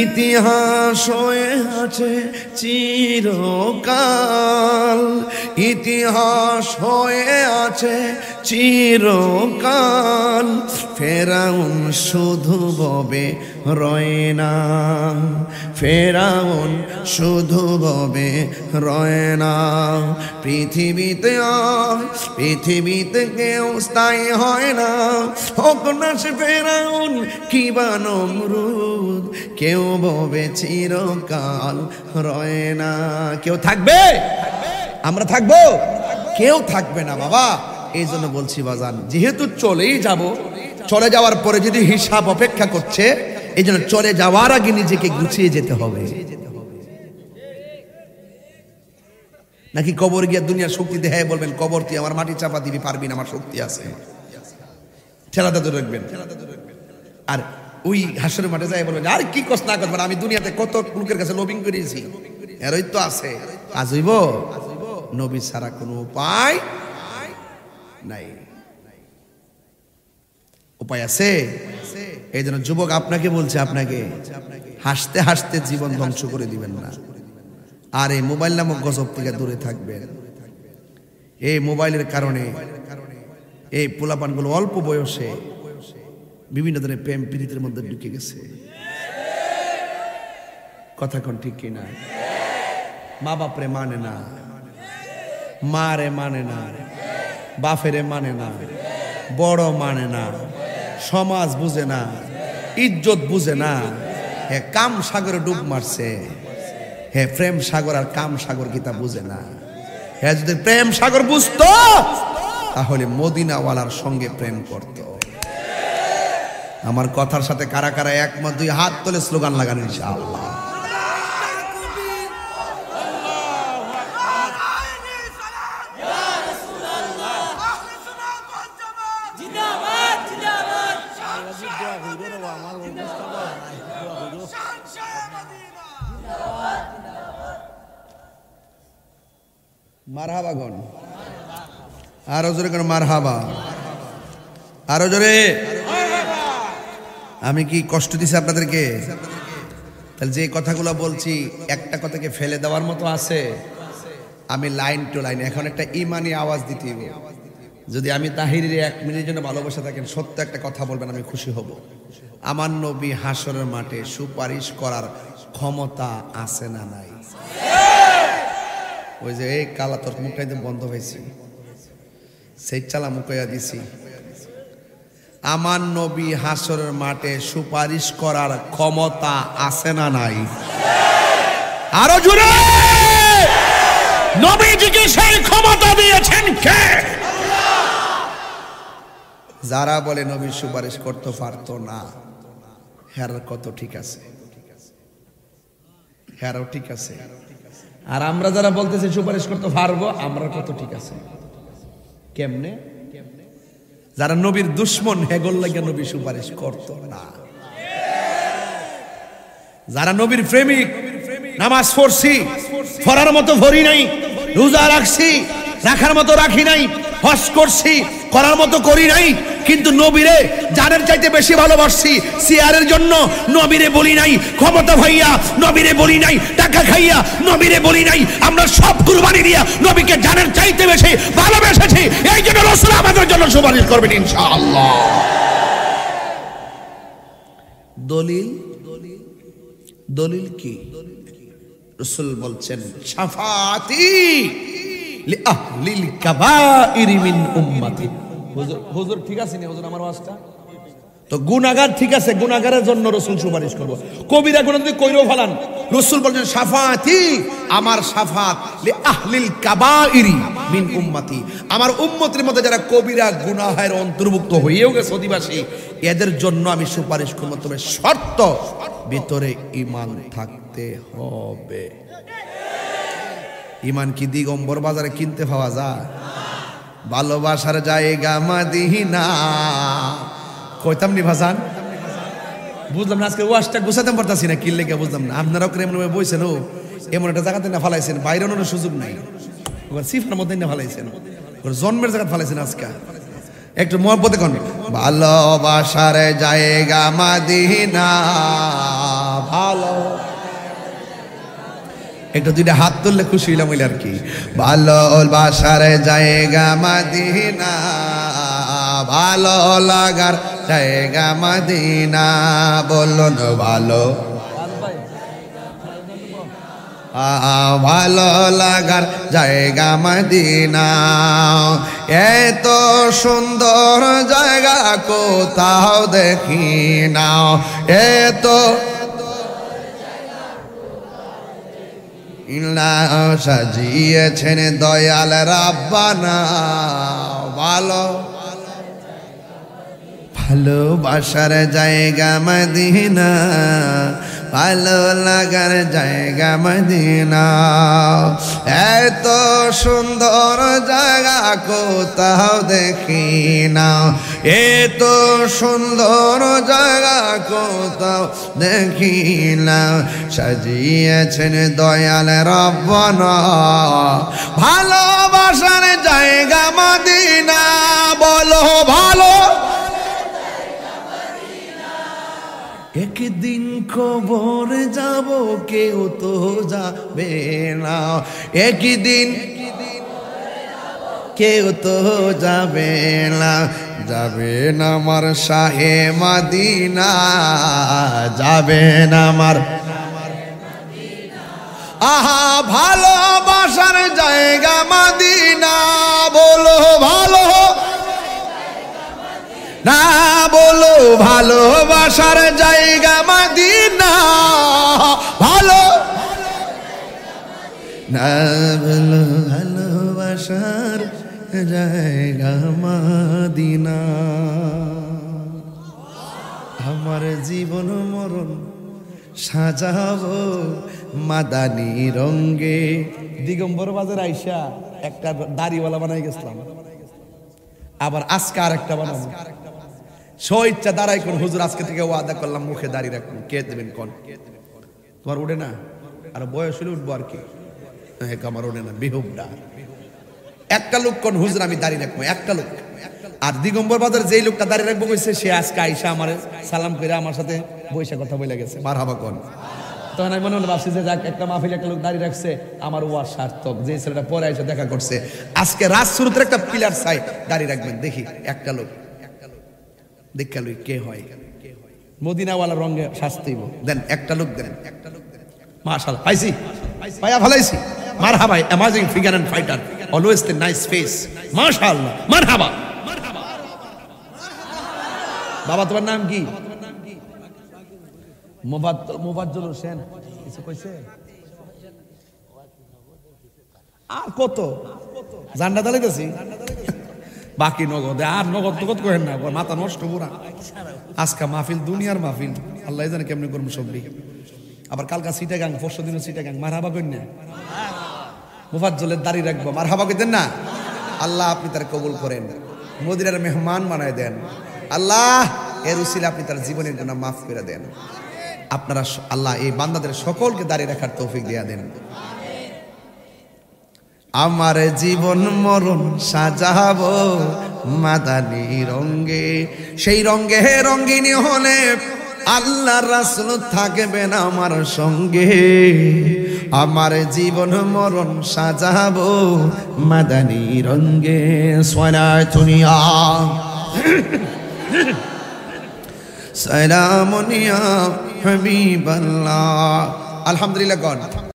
ইতিহাস হয়ে আছে চিরকাল, ইতিহাস হয়ে আছে চিরকাল। ফেরাউন শুধু ববে রয় না, ফেরাউন শুধু ববে রয় না। পৃথিবীতে পৃথিবীতে কেউ স্থায়ী হয় না, হোক না সে ফেরাউন কিবা নমরুদ, কেউ ববে চিরকাল রয় না। কেউ থাকবে? আমরা থাকবো? কেউ থাকবে না বাবা। এই জন্য বলছি বাজান, যেহেতু চলেই যাব, চলে যাওয়ার পরে যদি হিসাব অপেক্ষা করছে, এই জন্য চলে যাওয়ার আগে নিজেকে গুছিয়ে যেতে হবে। নাকি কবর গিয়া দুনিয়ার শক্তি দেহে বলবেন কবর তুই আমার মাটি চাপা দিবি, পারবি না, আমার শক্তি আছে, ঠেলাটা ধরে রাখবেন। আর ওই হাসরের মাঠে যাই বলবেন আর কি কষ্ট না করবেন, আমি দুনিয়াতে কত লোকের কাছে লবিং করেছি, এরই তো আছে। আজ হইব নবী ছাড়া কোনো উপায় নাই। উপায় আছে? এই জন্য যুবক আপনাকে বলছে, আপনাকে হাসতে হাসতে জীবন ধ্বংস করে দিবেন না। আর এই মোবাইল নামক গজব থেকে দূরে থাকবেন। এই মোবাইলের কারণে এই পোলাপানগুলো অল্প বয়সে বিভিন্ন ধরনের প্রেম প্রীতির মধ্যে ঢুকে গেছে। কথা কোন ঠিক কিনা? মা বাপরে মানে না, মারে মানে না, বাপেরে মানে না, বড় মানে না, সমাজ বুঝে না, ইজ্জত বুঝে না। হে কাম সাগরে ডুব মারছে, হে প্রেম সাগর আর কাম সাগর কি তা বুঝে না। হে যদি প্রেম সাগর বুঝতো তাহলে মদিনাওয়ালার সঙ্গে প্রেম করত। আমার কথার সাথে কারা কারা একমত? দুই হাত তুলে স্লোগান লাগান ইনশাআল্লাহ। মারহাবা গণ, আরো জোরে কোন মারহাবা, আরো জোরে। আমি কি কষ্ট দিছি আপনাদেরকে? তাহলে যে কথাগুলো বলছি একটা কথাকে ফেলে দেওয়ার মতো আছে? আমি লাইন টু লাইন এখন একটা ইমানি আওয়াজ দিতে হবে। যদি আমি তাহিরের 1 মিনিটের জন্য ভালোবাসা থাকেন, সত্য একটা কথা বলবেন, আমি খুশি হব। আমার নবী হাসরের মাঠে সুপারিশ করার ক্ষমতা আছে না নাই? ওই যে এই কালা তোর মুখটাই বন্ধ হয়েছে, সেই চালা মুখাইয়া দিছি। আমার নবী হাসরের মাঠে সুপারিশ করার ক্ষমতা আছে না নাই? আরো জোরে। নবীজিকে সেই ক্ষমতা দিয়েছেন কে? যারা বলে নবী সুপারিশ করতে পারতো না, হের কত ঠিক আছে, হেরও ঠিক আছে। আর আমরা যারা বলতেছি সুপারিশ করতে পারবো, আমরা কত ঠিক আছে। কেমনে? যারা নবীর দুশ্মন, হেগল লাগে নবী সুপারিশ করতো না। যারা নবীর প্রেমিক, নামাজ পড়ছি, পড়ার মতো পড়ি নাই, রোজা রাখছি, রাখার মতো রাখি নাই, হজ করছি, করার মতো করি নাই, কিন্তু নবীরে জানের চাইতে বেশি ভালোবাসছি। সিয়ারের জন্য নবীরে বলি নাই, ক্ষমতা ভাইয়া নবীরে বলি নাই, টাকা খাইয়া নবীরে বলি নাই, আমরা সব কুরবানি দিয়া নবীকে জানের চাইতে বেশি ভালোবেসেছি। এই জন্য রাসূল আমাদের জন্য সুপারিশ করবেন ইনশাআল্লাহ। দলিল, দলিল কি? রাসূল বলছেন শাফাআতি লি আহলিল কাবাইরি মিন উম্মতি। হুজুর ঠিক আছে নি হুজুর আমার ওয়াজটা? তো গুনাহগার ঠিক আছে, গুনাহগারের জন্য রাসূল সুপারিশ করব। কবিরা গুনাহ যদি কইরও ফেলান, রাসূল বলেন শাফাআতি, আমার শাফাত লি আহলিল কাবাইরি মিন উম্মতি, আমার উম্মতের মধ্যে যারা কবিরা গুনাহের অন্তর্ভুক্ত হয়েও গেছে অধিবাসী, এদের জন্য আমি সুপারিশ করব। তবে শর্ত, ভিতরে ঈমান থাকতে হবে। ঈমান কি দিগম্বর বাজারে কিনতে পাওয়া যায়? ভালোবাসার জায়গা মদিনা। কইতাম নি ভাসান, বুঝলাম না আজকে ওয়াজটা গুছাতে পারতাছি না, কি লেগে বুঝলাম না। আপনারাও এমন ভাবে বইছেন, ও এমন একটা জায়গাতে না ফালাইছেন, বাইরে অন্য সুযোগ নাই, সিফার মধ্যে না ফালাইছেন, জন্মের জায়গা ফালাইছেন। আজকে একটু মহব্বতে কোন ভালোবাসার জায়গা মদিনা, ভালো একটু দুইটা হাত তুললে খুশি হইলাম আর কি। ভালোবাসার জায়গা মদিনা, ভালো লাগার জায়গা মদিনা, বলুন ভালো ভালো লাগার জায়গা মদিনা। এত সুন্দর জায়গা কোথাও দেখি না, এত সাজিয়েছেন দয়াল রাব্বানা। ভালো ভালোবাসার জায়গা মদিনা, ভালো লাগার জায়গা মদিনা। এত সুন্দর জায়গা কোথাও দেখি না, এত সুন্দর জায়গা কোথাও দেখি না, সাজিয়েছেন দয়াল রাব্বানা। ভালোবাসার জায়গা মদিনা, বলো ভালো। একদিন কবর যাব, কেউ তো যাবে না, একদিন কেউ তো যাবে না, যাবে না আমার শাহে মদিনা, যাবে না আমার। আহা ভালোবাসার জায়গা মদিনা, বলো ভালো না, বলো ভালোবাসার জায়গা মদিনা, ভালো না, বলো ভালোবাসার জায়গা মদিনা। আমার জীবন মরণ সাজাবো মাদানি রঙ্গে। দিগম্বর বাজার আইসা একটা দাড়িওয়ালা বানাই গেছিলাম, আবার আজকে আর একটা বানাবো। ইচ্ছা দাঁড়াই কোন হুজুর আজকে থেকে ওয়াদা করলাম মুখে দাঁড়িয়ে রাখবো। কে দেবেন কোন? তোমার উঠে না, আর বয়স হলে উঠবো আর কি। আমার ওঠে না, বেহুবডা। একটা লোক কোন হুজুর আমি দাঁড়িয়ে রাখবো, একটা লোক। আর দিগম্বর বাজার যেই লোকটা দাঁড়িয়ে রাখবো কইছে, সে আজকে আইসা আমার সালাম করে আমার সাথে বইসা কথা বলে গেছে। মারহাবা কোন? তখন আমি মনে মনে ভাবছি যে যাক, একটা মাহফিলে একটা লোক দাঁড়িয়ে রাখছে, আমার ওয়াজ সার্থক। যে ছেলেটা পরে এসে দেখা করছে, আজকে রাত শুরুতে একটা পিলার চাই দাঁড়িয়ে রাখবেন। দেখি একটা লোক, দেখা লই কে হয়। মদিনাওয়ালা রঙে শাস্তি দেন, একটা লোক দেন। মাশাআল্লাহ, পাইছি, পাইয়া ভালাইছি। মারহাবা, amazing figure and fighter, always the nice face. মাশাআল্লাহ, মারহাবা। বাবা তোমার নাম কি? মোবাজ্জল হোসেন। কিছু কইছে? আর কত জান্ডা দালাইতেছি, বাকি নগদ। আর নগদ নগদ কহেন না, মাথা নষ্ট পুরা। আজকা মাহফিল, দুনিয়ার মাহফিল, আল্লাহ জানে কেমনি করবো সবরি। আবার কালকা সিটাগাং, পরশু দিনও সিটাগাং। মারহাবা কইন না, মুফাজ্জলের দাড়ি রাখবো। মারহাবা কইতেন না? আল্লাহ আপনি তার কবুল করেন, মদিনার মেহমান বানায় দেন। আল্লাহ এর উসিলা আপনি তার জীবনের জন্য মাফ করে দেন। আপনারা আল্লাহ এই বান্দাদের সকলকে দাঁড়িয়ে রাখার তৌফিক দিয়া দেন। আমার জীবন মরণ সাজাবো মাদানী রঙ্গে, সেই রঙ্গে রঙ্গিনী হলে আল্লাহ রাসূল থাকবেন আমার সঙ্গে। আমার জীবন মরণ সাজাবো মাদানী রঙ্গে। সলাতুনিয়া সালামুনিয়া হাবিবাল্লাহ। আলহামদুলিল্লাহ।